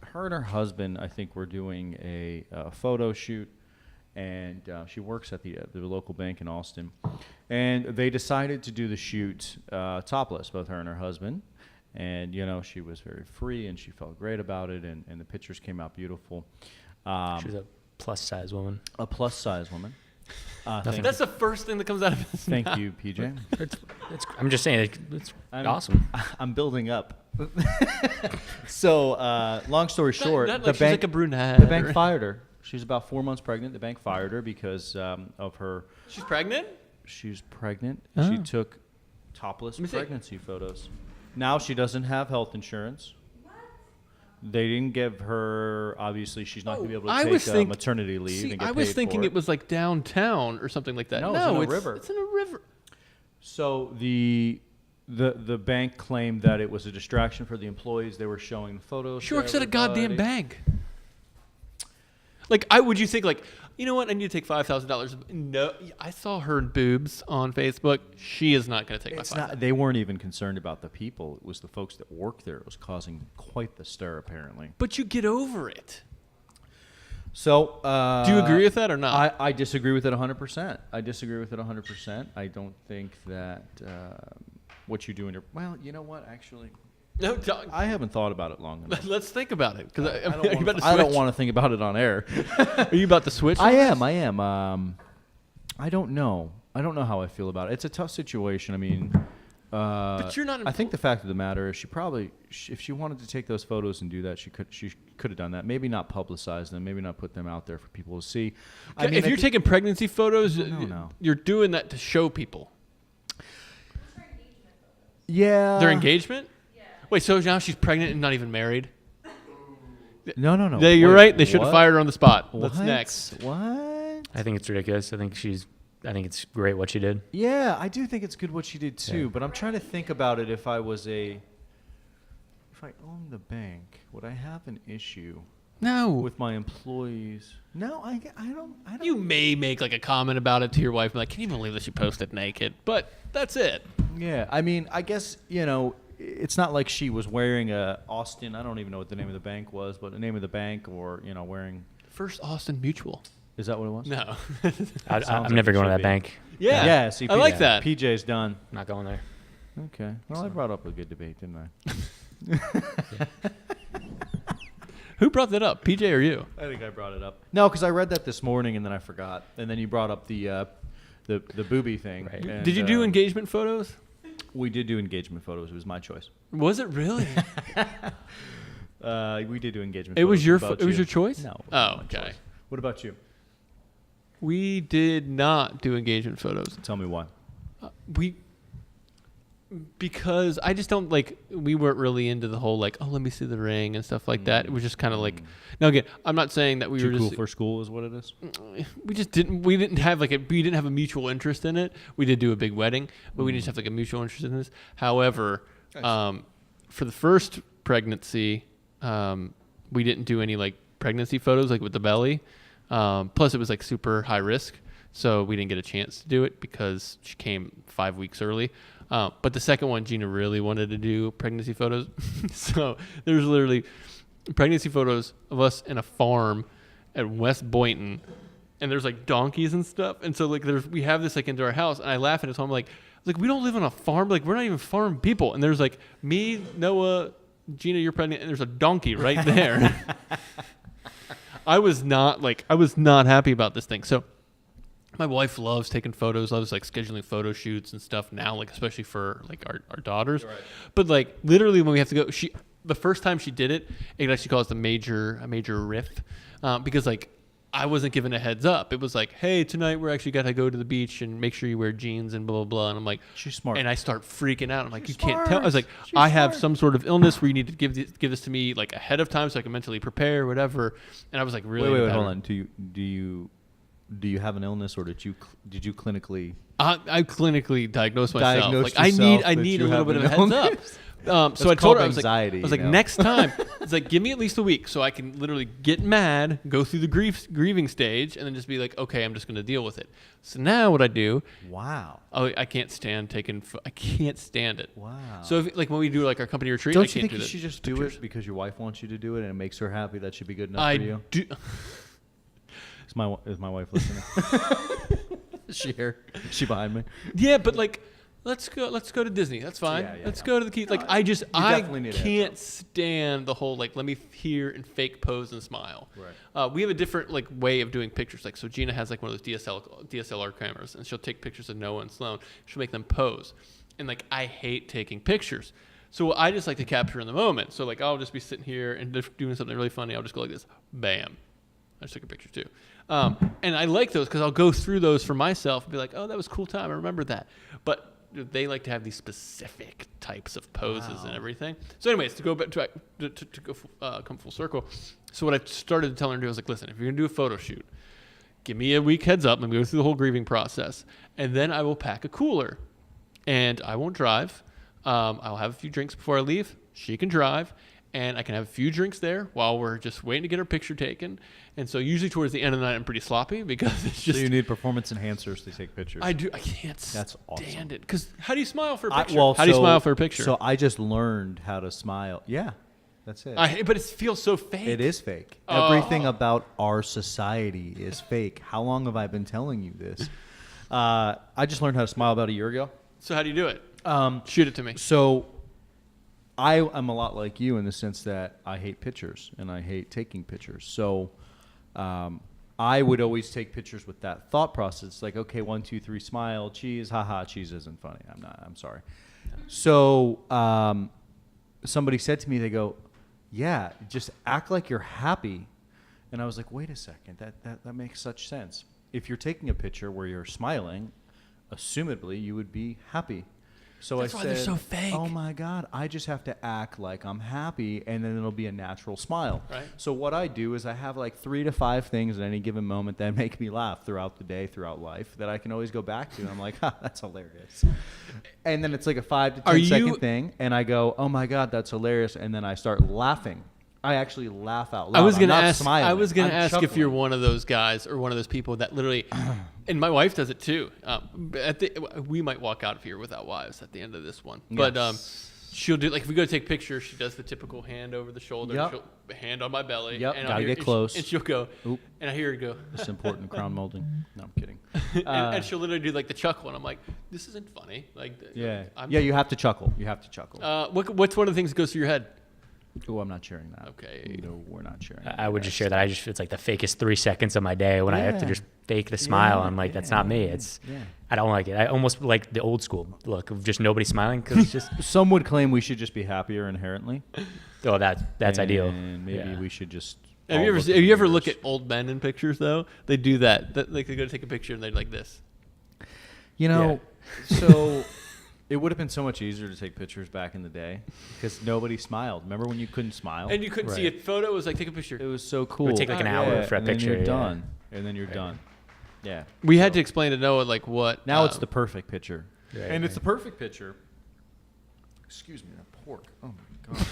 her and her husband, I think, were doing a photo shoot, and she works at the local bank in Austin, and they decided to do the shoot topless, both her and her husband, and she was very free and she felt great about it, and the pictures came out beautiful. She was a plus size woman. A plus size woman. That's the first thing that comes out of his Thank mouth. you, PJ. It's, I'm just saying, it's I'm- awesome. I'm building up. So, long story short, Not the like she's bank, like a brunette. the bank fired her. She was about 4 months pregnant. The bank fired her because of her. She's pregnant? She's pregnant. Oh. She took topless Let me see. pregnancy photos. Now she doesn't have health insurance. They didn't give her. Obviously, she's not going to be able to take maternity leave and get I was paid thinking for it was like downtown or something like that. No, it's in a river. It's in a river. So the The bank claimed that it was a distraction for the employees. They were showing the photos. She works at a goddamn bank. Like, would you think, like, you know what? I need to take $5,000. No, I saw her boobs on Facebook. She is not going to take my $5,000. They weren't even concerned about the people. It was the folks that worked there. It was causing quite the stir, apparently. But you get over it. So, do you agree with that or not? I disagree with it 100%. I disagree with it 100%. I don't think that what you do in your... Well, you know what, actually... No, I haven't thought about it long enough. Let's think about it. Because I don't want to think about it on air. Are you about to switch? I am. I don't know. I don't know how I feel about it. It's a tough situation. I mean... but you're not... I think the fact of the matter is if she wanted to take those photos and do that, she could have done that. Maybe not publicize them. Maybe not put them out there for people to see. I mean, if you're taking pregnancy photos, no. You're doing that to show people. Yeah. Their engagement? Yeah. Wait, so now she's pregnant and not even married? No. You're right. They should have fired her on the spot. What's next? What? I think it's ridiculous. I think it's great what she did. Yeah, I do think it's good what she did too. Yeah. But I'm trying to think about it. If I owned the bank, would I have an issue? No. With my employees? No, I don't. You may make like a comment about it to your wife, like, "Can you believe that she posted naked?" But that's it. Yeah, I mean, I guess it's not like she was wearing a Austin. I don't even know what the name of the bank was, but the name of the bank, or wearing First Austin Mutual. Is that what it was? No. I'm never going to that bank. Yeah. Yeah. See, I like that. PJ's done. Not going there. Okay. Well, I brought up a good debate, didn't I? Who brought that up, PJ or you? I think I brought it up. No, because I read that this morning and then I forgot. And then you brought up the booby thing. Right. And, did you do engagement photos? We did do engagement photos. It was my choice. Was it really? We did do engagement. It was photos. it was your choice? No. Oh, okay. Choice. What about you? We did not do engagement photos. Tell me why. Because I just don't we weren't really into the whole let me see the ring and stuff like that. It was just kind of now again, I'm not saying that we were too cool just for school is what it is. We didn't have we didn't have a mutual interest in it. We did do a big wedding, but we didn't just have a mutual interest in this. However, for the first pregnancy, we didn't do any pregnancy photos with the belly. Plus it was super high risk. So we didn't get a chance to do it because she came 5 weeks early. But the second one, Gina really wanted to do pregnancy photos. So there's literally pregnancy photos of us in a farm at West Boynton. And there's donkeys and stuff. And so we have this into our house. And I laugh at it. So I'm we don't live on a farm. We're not even farm people. And there's me, Noah, Gina, you're pregnant. And there's a donkey right there. I was not happy about this thing. So my wife loves taking photos, loves scheduling photo shoots and stuff now, especially for our daughters. Right. But literally when we have to go, the first time she did it, it actually caused a major riff because I wasn't given a heads up. It was hey, tonight we're actually got to go to the beach and make sure you wear jeans and blah, blah, blah. And I'm she's smart. And I start freaking out. I'm you can't tell. I was I have some sort of illness where you need to give this to me ahead of time so I can mentally prepare or whatever. And I was really Wait, hold on. Do you have an illness, or did you clinically? I clinically diagnosed myself. I need a little bit of a heads up. So I told her, I was next time, it's give me at least a week so I can literally get mad, go through the grieving stage, and then just be okay, I'm just going to deal with it. So now what I do? Wow. Oh, I can't stand I can't stand it. Wow. So if, when we do our company retreat, don't I can't you think do you should just do it because your wife wants you to do it and it makes her happy? That should be good enough for you. Do. Is my wife listening? Is she here? Is she behind me? Yeah, but let's go to Disney. That's fine. Yeah, let's go to the Keys. I can't stand the whole let me hear and fake pose and smile. Right. We have a different way of doing pictures. So Gina has one of those DSLR cameras, and she'll take pictures of Noah and Sloan. She'll make them pose, and I hate taking pictures. So I just like to capture in the moment. So I'll just be sitting here and just doing something really funny. I'll just go like this, bam. I just took a picture too. And I like those because I'll go through those for myself and be oh, that was a cool time. I remember that. But they like to have these specific types of poses and everything. So anyways, to go back to come full circle. So what I started telling her to do was listen, if you're going to do a photo shoot, give me a week heads up and go through the whole grieving process. And then I will pack a cooler. And I won't drive. I'll have a few drinks before I leave. She can drive. And I can have a few drinks there while we're just waiting to get our picture taken. And so usually towards the end of the night, I'm pretty sloppy because it's just... So you need performance enhancers to take pictures. I do. I can't That's awesome. stand it. Because how do you smile for a picture? How do you smile for a picture? So I just learned how to smile. Yeah, that's it. But it feels so fake. It is fake. Oh. Everything about our society is fake. How long have I been telling you this? I just learned how to smile about a year ago. So how do you do it? Shoot it to me. So I am a lot like you in the sense that I hate pictures and I hate taking pictures. So I would always take pictures with that thought process. Like, okay, 1, 2, 3, smile, cheese. Haha, cheese isn't funny. I'm sorry. So somebody said to me, they go, yeah, just act like you're happy. And I was like, wait a second, that makes such sense. If you're taking a picture where you're smiling, assumedly you would be happy. So That's I why said, they're so fake. oh my God, I just have to act like I'm happy and then it'll be a natural smile. Right. So what I do is I have like 3 to 5 things at any given moment that make me laugh throughout the day, throughout life, that I can always go back to. And I'm like, that's hilarious. And then it's like a 5 to 10 second thing. And I go, oh my God, that's hilarious. And then I start laughing. I actually laugh out loud. I was gonna I'm not ask. smiling. I was gonna I'm ask if you're chuckling. one of those guys or one of those people that literally, and my wife does it too. We might walk out of here without wives at the end of this one, but she'll do like if we go take pictures, she does the typical hand over the shoulder, Yep. hand on my belly. Yep, and gotta get close. And she'll go, Oop. and I hear her go, It's important crown molding. No, I'm kidding. and she'll literally do like the chuckle, and I'm like, this isn't funny. Like, Yeah. I'm, You have to chuckle. You have to chuckle. What's one of the things that goes through your head? Oh, I'm not sharing that. Okay. No, we're not sharing. I would just share that. It's like the fakest 3 seconds of my day when I have to just fake the smile. I'm like, that's not me. I don't like it. I almost like the old school look of just nobody smiling because it's just. Some would claim we should just be happier inherently. Oh, that's ideal. And maybe we should just. Have you ever look at old men in pictures though? They do that. Like they go to take a picture and they're like this. You know, so it would have been so much easier to take pictures back in the day because nobody smiled. Remember when you couldn't smile? And you couldn't see a photo. It was like, take a picture. It was so cool. It would take like an hour for a and picture. Then you're done. And then you're done. Yeah. We had to explain to Noah like what. Now it's the perfect picture. Right, And it's the perfect picture. Excuse me, that pork. Oh my God.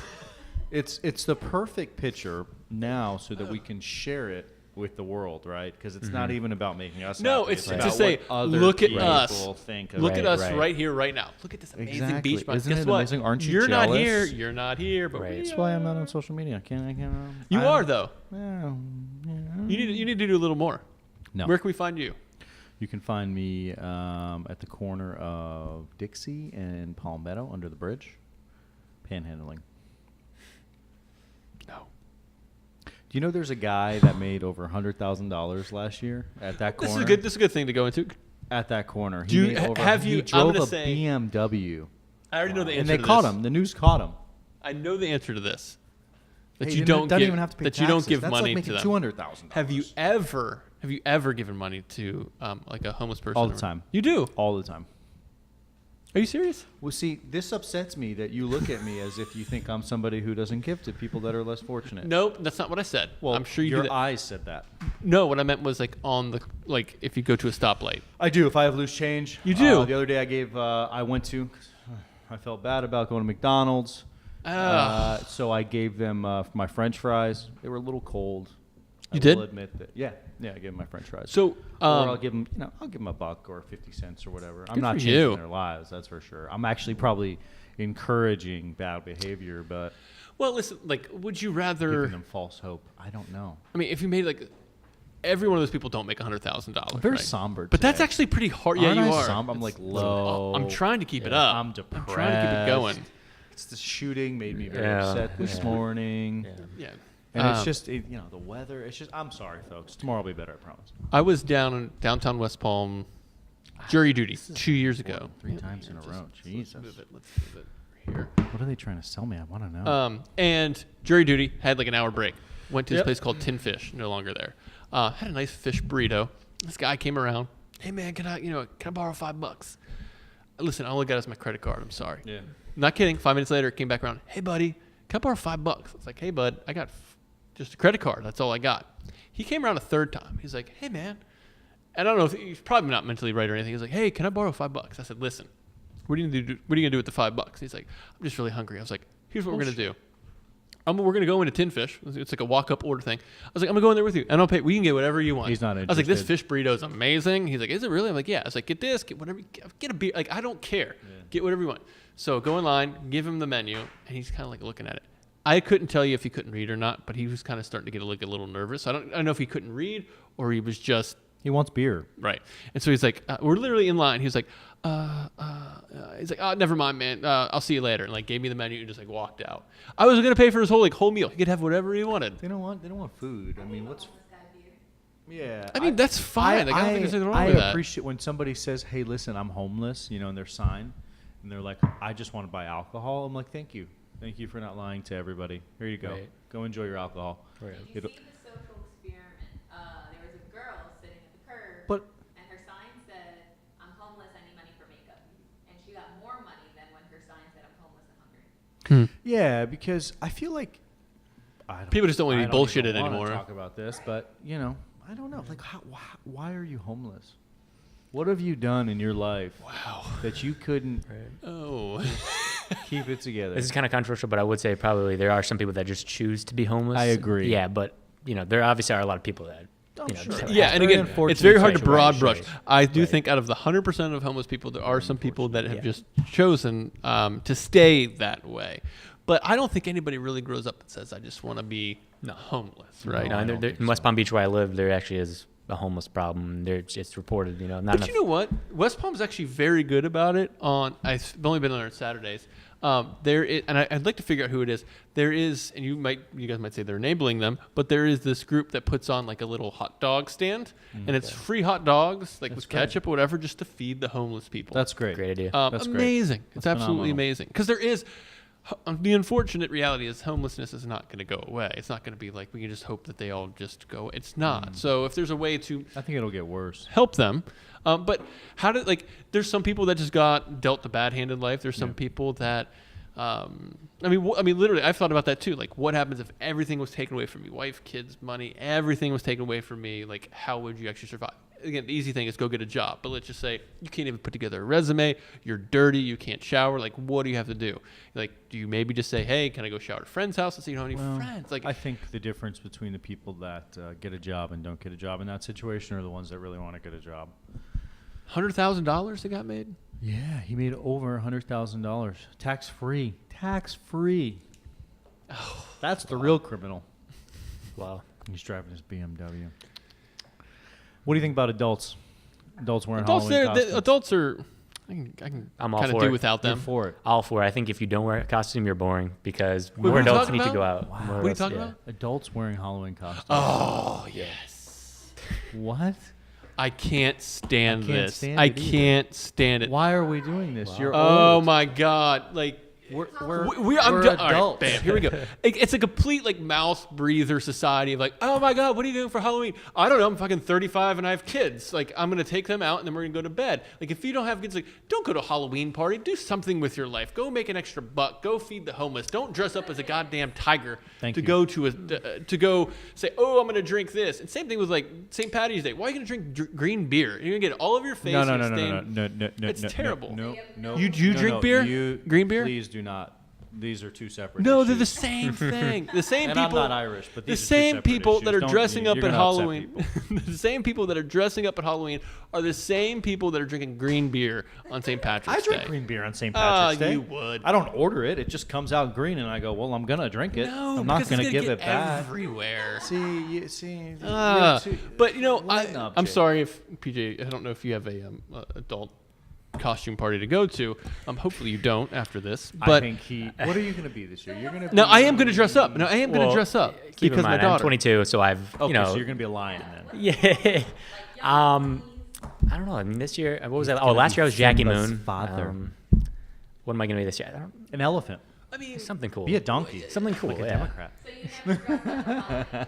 It's the perfect picture now so that we can share it with the world, right? Because it's not even about making us No, happy. it's about to say, what other look at people us. think of Look it. at us right. right here, right now. Look at this amazing Exactly. beach body. Isn't Guess it what? amazing? Aren't you You're not jealous? here. You're not here. But Right. we That's why I'm are. not on social media. I can't. You are though. Well, yeah. You need to do a little more. No. Where can we find you? You can find me at the corner of Dixie and Palmetto under the bridge, panhandling. No. Do you know there's a guy that made over $100,000 last year at that corner? This is a good thing to go into. At that corner. Do you- He made over, have you- He I'm drove gonna a say- BMW. I already know the answer. And they to caught this. him. The news caught him. I know the answer to this. That Hey, you doesn't don't give. even have to pay That you don't taxes. give That's money like to making them. $200,000. Have you ever given money to like a homeless person? All the time. You do. All the time. Are you serious? Well, see, this upsets me that you look at me as if you think I'm somebody who doesn't give to people that are less fortunate. Nope, that's not what I said. Well, I'm sure you your do that. eyes said that. No, what I meant was like on the if you go to a stoplight. I do. If I have loose change, You do? The other day I went to. I felt bad about going to McDonald's, so I gave them my French fries. They were a little cold. You I did? will admit that. Yeah, I gave them my French fries. So or I'll give them, I'll give them $1 or 50 cents or whatever. I'm not for changing you. their lives, that's for sure. I'm actually probably encouraging bad behavior, but well, listen. Like, would you giving rather? them false hope. I don't know. I mean, if you made like every one of those people don't make $100,000. I'm very right? somber. But that's today. actually pretty hard. Yeah, Aren't you I are. somber? I'm like low. I'm trying to keep it up. I'm depressed. I'm trying to keep it going. It's the shooting made me very Yeah. upset this Yeah. morning. Yeah. And it's just, the weather. It's just, I'm sorry, folks. Tomorrow will be better, I promise. I was down in downtown West Palm, jury duty 2 years ago. 3 times in a row. Jesus. Let's move it here. What are they trying to sell me? I want to know. And jury duty had like an hour break. Went to this Yep. place called Tin Fish, no longer there. Had a nice fish burrito. This guy came around. Hey man, can I borrow $5? Listen, I only got us my credit card. I'm sorry. Yeah. Not kidding. 5 minutes later, came back around. Hey buddy, can I borrow $5? I was like, hey bud, I got just a credit card. That's all I got. He came around a third time. He's like, hey man, and I don't know if he's probably not mentally right or anything. He's like, hey, can I borrow $5? I said, listen, what are you gonna do with the $5? He's like, I'm just really hungry. I was like, here's what we're gonna do. We're gonna go into Tin Fish. It's like a walk-up order thing. I was like, I'm gonna go in there with you, and I'll pay. We can get whatever you want. He's not I was like, this interested. fish burrito is amazing. He's like, is it really? I'm like, yeah. I was like, get this, get whatever, get a beer. Like, I don't care. Yeah. Get whatever you want. So go in line, give him the menu, and he's kind of like looking at it. I couldn't tell you if he couldn't read or not, but he was kind of starting to get a little nervous. I don't know if he couldn't read or he was just. He wants beer. Right. And so he's like, we're literally in line. He was like, he's like, oh, never mind, man. I'll see you later. And like gave me the menu and just like walked out. I was going to pay for his whole meal. He could have whatever he wanted. They don't want food. I mean, what's... Yeah. I mean, that's fine. I don't think there's anything wrong with that. I appreciate when somebody says, hey, listen, I'm homeless, you know, and their sign, and they're like, I just want to buy alcohol. I'm like, thank you. Thank you for not lying to everybody. Here you go. Right. Go enjoy your alcohol. Right. You see the social experiment. There was a girl sitting at the curb, But and her sign said, I'm homeless, I need money for makeup. And she got more money than when her sign said, I'm homeless and hungry. yeah, because I feel like People just don't want to be bullshitted even wanna anymore. Talk about this, but you know, I don't know. Like, why are you homeless? What have you done in your life? Wow. That you couldn't Oh. keep it together? This is kind of controversial, but I would say probably there are some people that just choose to be homeless. I agree. Yeah, but there obviously are a lot of people that. Oh, Just sure. have Yeah, and Very again, unfortunate it's very hard to broad situation. brush. I do Right. think out of the 100% of homeless people, there are some people that have Yeah. just chosen to stay that way. But I don't think anybody really grows up and says, I just want to be homeless, right? No, I And don't think in West Palm Beach, where I live, there actually is a homeless problem. It's reported. Not But enough. you know what? West Palm's actually very good about it. I've only been on there on Saturdays. There is, and I'd like to figure out who it is. There is, and you guys might say they're enabling them, but there is this group that puts on like a little hot dog stand, and it's free hot dogs, like with great. ketchup or whatever, just to feed the homeless people. That's great. Great idea. That's great. Amazing. It's That's absolutely phenomenal. amazing. Because there is, the unfortunate reality is homelessness is not going to go away. It's not going to be like we can just hope that they all just go. It's not. So if there's a way to I think it'll get worse. help them. But how did there's some people that just got dealt a bad hand in life. There's some people that, I mean, literally, I've thought about that too. Like, what happens if everything was taken away from me? Wife, kids, money, everything was taken away from me. Like, how would you actually survive? Again, the easy thing is go get a job. But let's just say you can't even put together a resume. You're dirty. You can't shower. Like, what do you have to do? Like, do you maybe just say, hey, can I go shower at a friend's house and say you don't have any friends? Like, I think the difference between the people that get a job and don't get a job in that situation are the ones that really want to get a job. $100,000 they got made. Yeah, he made over $100,000 tax free. Tax free. Oh, that's the real criminal. Wow. He's driving his BMW. What do you think about adults? Adults wearing Adults, Halloween costumes. adults are. I can I'm all kind of for do it. without You're them. for it. All for it. I think if you don't wear a costume, you're boring because what more are you adults talking need to go about? out. What More are you adults- talking yeah. about? Adults wearing Halloween costumes. Oh yes. What? I can't stand I can't this. stand I it either. can't stand it. Why are we doing this? You're Oh old. my god! Like We're I'm we're done. All right, adults. bam, here we go. It's a complete like mouth breather society of like, oh my god, what are you doing for Halloween? I don't know. I'm fucking 35 and I have kids. Like I'm gonna take them out and then we're gonna go to bed. Like if you don't have kids, like don't go to a Halloween party. Do something with your life. Go make an extra buck. Go feed the homeless. Don't dress up as a goddamn tiger Thank to you. go to go say, oh, I'm gonna drink this. And same thing with like St. Patty's Day. Why are you gonna drink green beer? You're gonna get all of your face. No. It's terrible. No. You drink beer? You, Green beer? Please do not. These are two separate. No, issues. they're the same thing. The same And people. I'm not Irish, but the these are two same separate people that issues. are dressing up You're at gonna upset Halloween. people. The same people that are dressing up at Halloween are the same people that are drinking green beer on St. Patrick's I drink Day. green beer on St. Patrick's Day. You would. I don't order it. It just comes out green, and I go, well, I'm gonna drink it. No, I'm not because gonna it's give get it back. everywhere. See. But you know, Lighten I'm up, Jake. sorry if PJ. I don't know if you have a adult costume party to go to. Hopefully you don't after this. I But think he. What are you gonna be this year? You're gonna. no, be, I am going to dress up. No, I am going to Well, dress up Keep because in mind, my daughter. I'm 22, so I've Okay, you know. so you're gonna be a lion then. Yeah. I don't know. I mean, this year, what was that? Oh, gonna last be year I was Jackie Simba's Moon. father. What am I gonna be this year? I don't. An elephant. I mean, Something cool. Be a donkey. Something cool. Like a yeah. Democrat. So you never dressed up for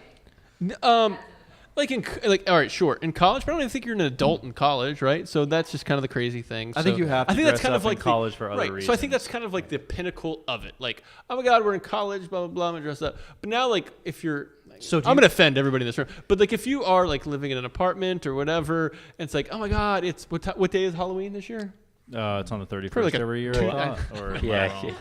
holiday. All right, sure. In college, but I don't even think you're an adult in college, right? So that's just kind of the crazy thing. I think you have to I think that's dress kind up of in like college for other right. So I think reasons. that's kind of like the pinnacle of it. Like, oh my God, we're in college, blah blah blah. I'm gonna dress up. But now, like, if you're, So I'm gonna offend everybody in this room. But like, if you are like living in an apartment or whatever, and it's like, oh my God, it's what day is Halloween this year? It's on the 31st Probably like every year. Or am I Yeah. wrong?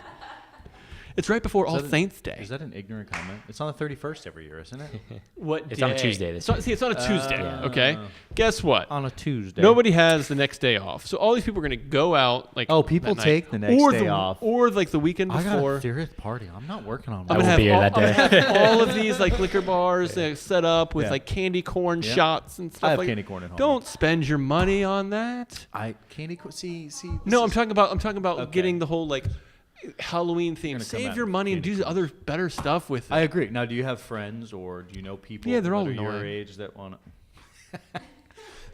It's right before All that a- Saints Day. Is that an ignorant comment? It's on the 31st every year, isn't it? What It's day? on a Tuesday this See, it's on a Tuesday. Yeah. Okay. Guess what? On a Tuesday. Nobody has the next day off, so all these people are going to go out like. Oh, people that take night. the next or day off. or like the weekend I got before. a 30th party. I'm not working on I I'm that. gonna won't have be here all, that I'm gonna day. have all of these like liquor bars set up with Yeah. like candy corn Yeah. shots and stuff. I have like candy corn at home. Don't spend your money on that. Candy corn. See. No, I'm talking about Okay. getting the whole like Halloween theme. Gonna come Save out your with money and candy do corn. other better stuff with it. I agree. Now, do you have friends or do you know people Yeah, they're all that are your annoying. age that want to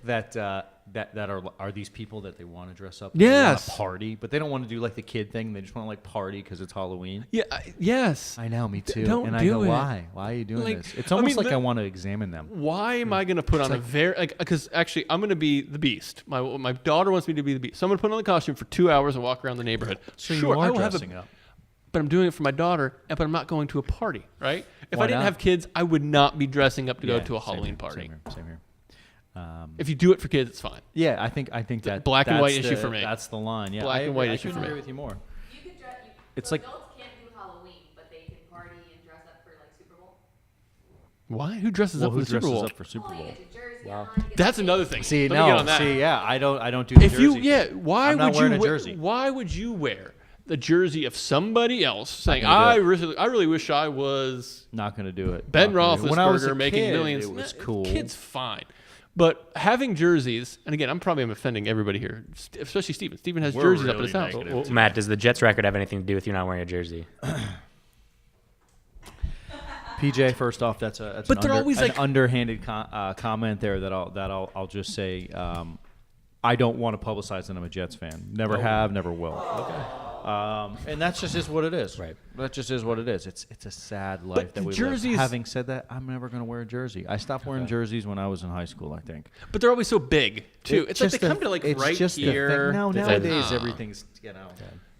that are these people that they want to dress up? and they wanna Yes. party, but they don't want to do like the kid thing. They just want to like party because it's Halloween. Yeah. Yes. I know, me too. don't and I do go, it. why? Why are you doing Like, this? It's I almost mean, like I want to examine them. Why am I going to put on a very like? Because actually, I'm going to be the Beast. My daughter wants me to be the Beast, so I'm going to put on the costume for 2 hours and walk around the neighborhood. So sure, you I are will dressing have up. but I'm doing it for my daughter, but I'm not going to a party, right? If Why I didn't not? have kids, I would not be dressing up to go Yeah, to a same Halloween here, party. Same here. If you do it for kids, it's fine. Yeah, I think that black and that's white issue the- for me. That's the line. Yeah, Black I and agree. white I issue couldn't for me. agree with you more. You could dress. It's so like- adults can't do Halloween, but they can party and dress up for like Super Bowl. Why? Who dresses Well, up who for the Super dresses Bowl? up for Super Well, you Bowl? get your jersey Wow. on. You get That's the another face. thing. See, Let me get no, on that. see, yeah, I don't do the If jersey you, thing. yeah, why I'm not would you? wearing a jersey. Why would you wear the jersey of somebody else saying, gonna do I really wish I was Not gonna do it. Ben Not gonna do it. When I was a Roethlisberger making kid, millions? It was Nah, cool. Kids, fine. But having jerseys, and again, I'm offending everybody here, especially Steven. Steven has We're jerseys up at really his house. negative. Well, Matt, does the Jets record have anything to do with you not wearing a jersey? PJ, first off, that's But they're always an like- underhanded comment there that I'll just say. I don't want to publicize that I'm a Jets fan. Never have, never will. Okay. And that's just is what it is. Right. That just is what it is. It's a sad life the that we jerseys- live. Having said that, I'm never going to wear a jersey. I stopped wearing jerseys when I was in high school, I think. But they're always so big, too. It's like they come to like it's right just the here. thing. No, It's nowadays like- everything's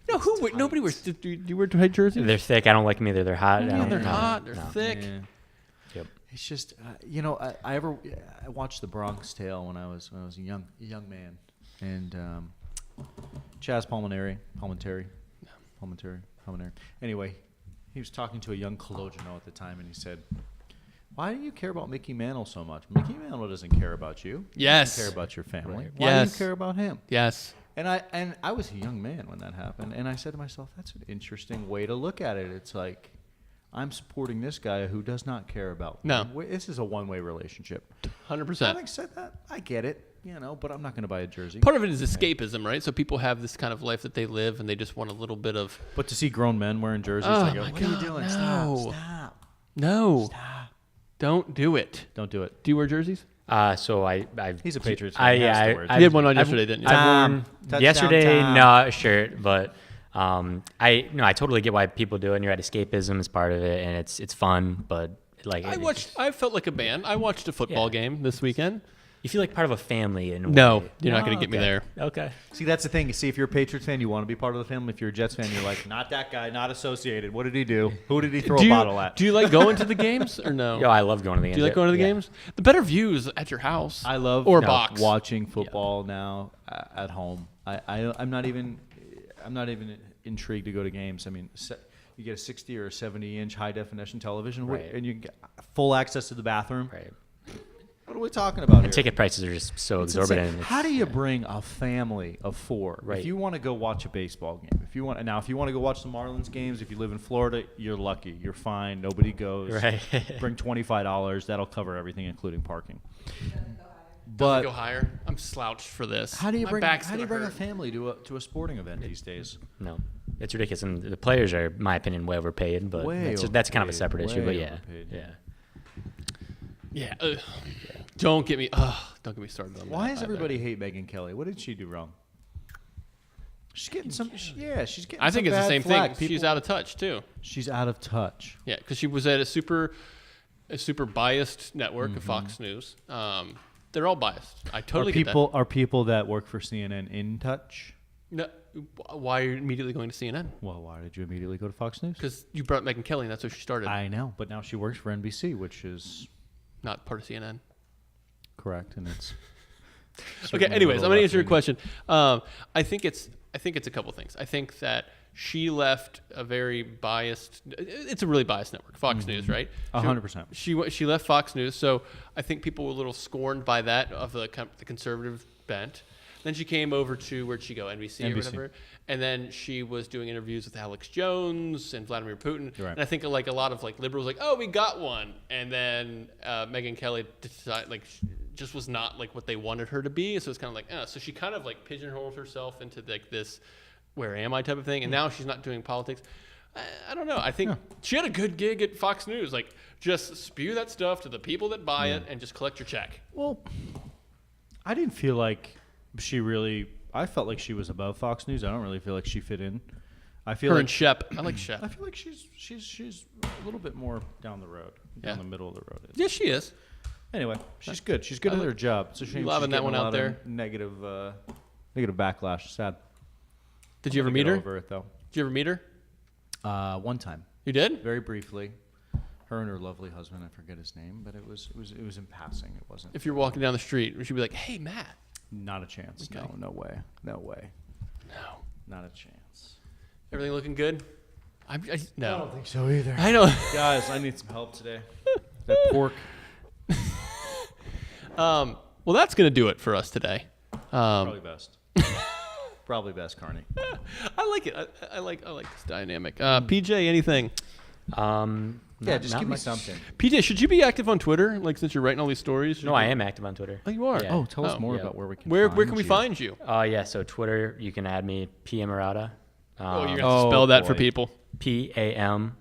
No, nobody wears. Do you wear tight jerseys? They're thick. I don't like them either. They're hot. I Yeah, don't, they're no, hot. They're no. thick. Yeah. Yep. It's just I watched The Bronx Tale when I was a young man, and Chaz Palminteri. Anyway, he was talking to a young Cologino at the time, and he said, "Why do you care about Mickey Mantle so much? Mickey Mantle doesn't care about you. Yes. He doesn't care about your family. Right. Why do Yes. you care about him?" Yes. And I was a young man when that happened, and I said to myself, "That's an interesting way to look at it. It's like I'm supporting this guy who does not care about me. No. This is a one-way relationship." 100%. Having said that, I get it, but I'm not going to buy a jersey. Part of it is escapism, right? So people have this kind of life that they live, and they just want a little bit of But to see grown men wearing jerseys, Oh I go, my "What are you God, doing? no. Stop! no, Stop! don't do it. Don't do it." Do you wear jerseys? So I've He's a Patriots I fan. He has to yeah. wear a You had one on I've- yesterday, didn't you? I've Tom. worn Touchdown, yesterday, Tom. no shirt, but I totally get why people do it. And you're at escapism is part of it, and it's fun. But like I felt like a man. I watched a football Yeah. game this weekend. you feel like part of a family. In a No, way. you're not Oh, going to get me okay. there. Okay. See, that's the thing. See, if you're a Patriots fan, you want to be part of the family. If you're a Jets fan, you're like, "Not that guy, not associated. What did he do? Who did he throw a bottle at?" Do you like going to the games or no? Yo, I love going to the games. Do you like going to the Yeah. games? The better views at your house. I love or box. watching football now at home. I'm not even intrigued to go to games. I mean, you get a 60 or a 70-inch high definition television, Right. and you get full access to the bathroom. Right. What are we talking about here? And ticket prices are just so It's exorbitant. insane. How do you bring a family of four? Right. If you want to go watch a baseball game, if you want to go watch the Marlins games, if you live in Florida, you're lucky. You're fine. Nobody goes. Right. Bring $25. That'll cover everything, including parking. Doesn't But go higher. I'm slouched for this. how do you My bring back's a gonna hurt. family to a sporting event these days? No, it's ridiculous, and the players are, in my opinion, way overpaid. But Way that's kind of a overpaid, separate issue. way But yeah, overpaid. yeah. Yeah. Don't get me. Don't get me started on that. Why does either. everybody hate Megyn Kelly? What did she do wrong? She's getting some. Yeah, she's getting. I think some it's the bad same flack. thing. She's People- out of touch too. She's out of touch. Yeah, because she was at a super biased network of Mm-hmm. Fox News. They're all biased. I totally Are people that work for CNN in touch? get that. No, why are you immediately going to CNN? Well, why did you immediately go to Fox News? Because you brought Megyn Kelly, and that's how she started. I know, but now she works for NBC, which is Not part of CNN. correct, and it's Okay. Anyways, I'm gonna answer your question. I think it's a couple things. I think that she left a very biased. It's a really biased network, Fox News, right? 100%. She left Fox News, so I think people were a little scorned by that of the conservative bent. Then she came over to, where'd she go? NBC or whatever. And then she was doing interviews with Alex Jones and Vladimir Putin. Right. And I think like a lot of like liberals like, oh, we got one. And then Megyn Kelly decided like just was not like what they wanted her to be. So it's kind of like, so she kind of like pigeonholed herself into like this, where am I type of thing. And now she's not doing politics. I don't know. I think she had a good gig at Fox News. Like just spew that stuff to the people that buy it and just collect your check. Well, I didn't feel like she really. I felt like she was above Fox News. I don't really feel like she fit in. I feel Her like and Shep. I like Shep. I feel like she's a little bit more down the road, down the middle of the road. Yeah, she is. Anyway, she's good. She's good at her job. It's a shame. Loving she's that getting one a out lot there. of negative backlash. Sad. Did you ever I'll meet get her? over it though. Did you ever meet her? One time, You did? very briefly. Her and her lovely husband. I forget his name, but it was in passing. It wasn't. If you're walking down the street, she'd be like, "Hey, Matt." Not a chance. Okay. No way. No. Not a chance. Everything looking good? No. I don't think so either. I know. Guys, I need some help today. That pork. Well, that's gonna do it for us today. Probably best. Probably best, Carney. I like it. I like this dynamic. PJ, anything? Yeah, just not give me much. something. PJ, should you be active on Twitter? Like since you're writing all these stories? No, I am active on Twitter. Oh, you are. Yeah. Oh, tell us more yeah. about where we can Where find can we you. find you? Yeah, so Twitter, you can add me, Piamarata. You're gonna have to Oh, spell that for boy. people. Piamirata.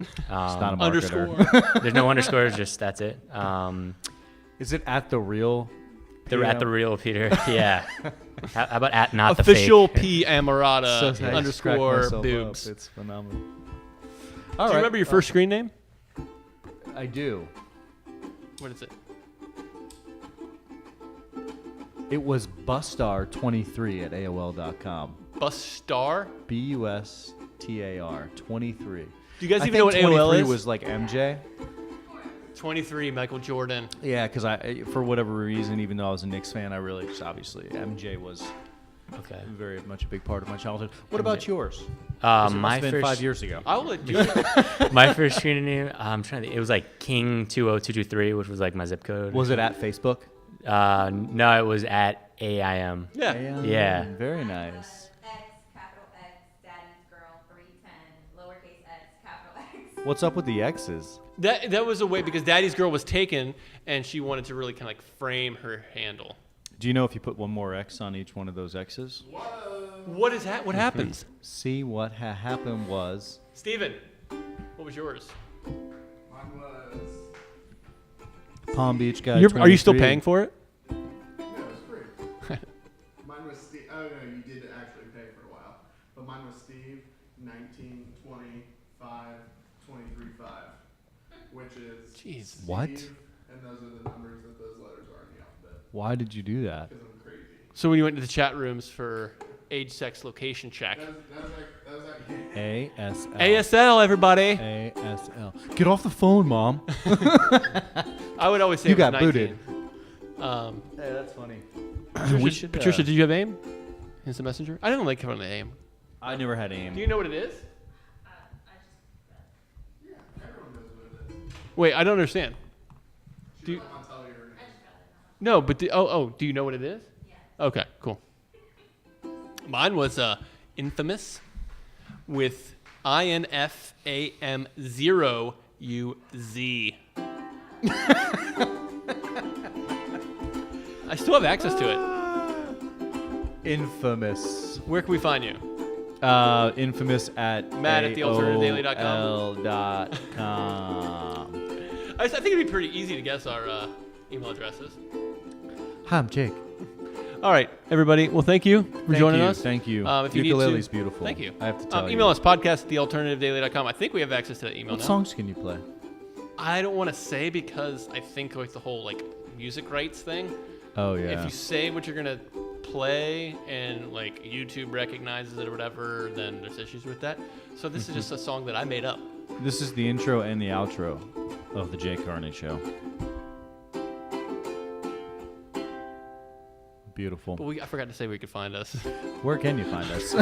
It's not a marketer. Underscore. There's no underscores, just that's it. Is it at the real? They're at the real Peter. Yeah. How about at not Official the fake? P Amarata underscore boobs. It's phenomenal. Do you remember your first screen name? I do. What is it? It was Bustar23 at AOL.com. Bustar? BUSTAR 23. Do you guys I even know what think AOL 23 is? was like MJ. 23, Michael Jordan. Yeah, because I, for whatever reason, even though I was a Knicks fan, I really just obviously MJ was Okay. very much a big part of my childhood. What about yours? My Must have been first 5 years ago. I will let you. my first screen name, I'm trying to think, it was like King 20223, which was like my zip code. Was it at Facebook? No, it was at AIM. Yeah. Yeah. Very nice. X, capital X, Daddy's Girl, 310, lowercase x, capital X. What's up with the X's? That was a way because Daddy's Girl was taken and she wanted to really kind of like frame her handle. Do you know if you put one more X on each one of those X's? What is that? What happens? See, what happened was... Steven, what was yours? Mine was. Palm Beach guy. Are you still 23. paying for it? No, it's free. Mine was Steve. Oh, no, you did actually pay for a while. But mine was Steve, 19, 20, 5, 23, 5. Which is. Jeez. Steve, What? And those are the numbers that those letters are in the alphabet. Why did you do that? Because I'm crazy. So when you went to the chat rooms for age, sex, location check. That was actually. ASL. ASL, everybody. ASL. Get off the phone, Mom. I would always say You it was got booted. 19. Hey, that's funny. Patricia, did you have AIM? Instant Messenger? I didn't like having AIM. I never had AIM. Do you know what it is? Yeah, everyone knows what it is. Wait, I don't understand. Do you, I'll tell you her name. no, but do you know what it is? Yeah. Okay, cool. Mine was Infamous with INFAM0UZ. I still have access to it. Infamous. Where can we find you? Infamous at Matt at thealternativedaily.com. AOL.com. I think it'd be pretty easy to guess our email addresses. Hi, I'm Jake. All right, everybody. Well, thank you for joining us. Thank you. If you need Ukulele's to, beautiful. Thank you. I have to tell you. Email us podcast@thealternativedaily.com. I think we have access to that email What now. songs can you play? I don't want to say because I think like the whole like music rights thing. Oh yeah. If you say what you're gonna play and like YouTube recognizes it or whatever, then there's issues with that. So this is just a song that I made up. This is the intro and the outro of the Jake Carney Show. Beautiful. But I forgot to say where you could find us. Where can you find us?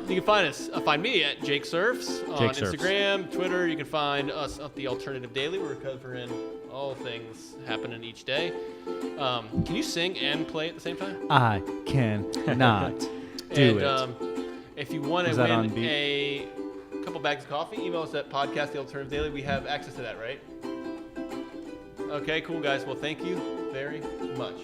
You can find me at Jake Surfs on Jake Surfs. Instagram, Twitter. You can find us at the Alternative Daily. We're covering all things happening each day. Can you sing and play at the same time? I cannot do it. If you want to Is that win on beat? a couple bags of coffee, email us at podcast the Alternative Daily. We have access to that, right? Okay, cool guys. Well, thank you very much.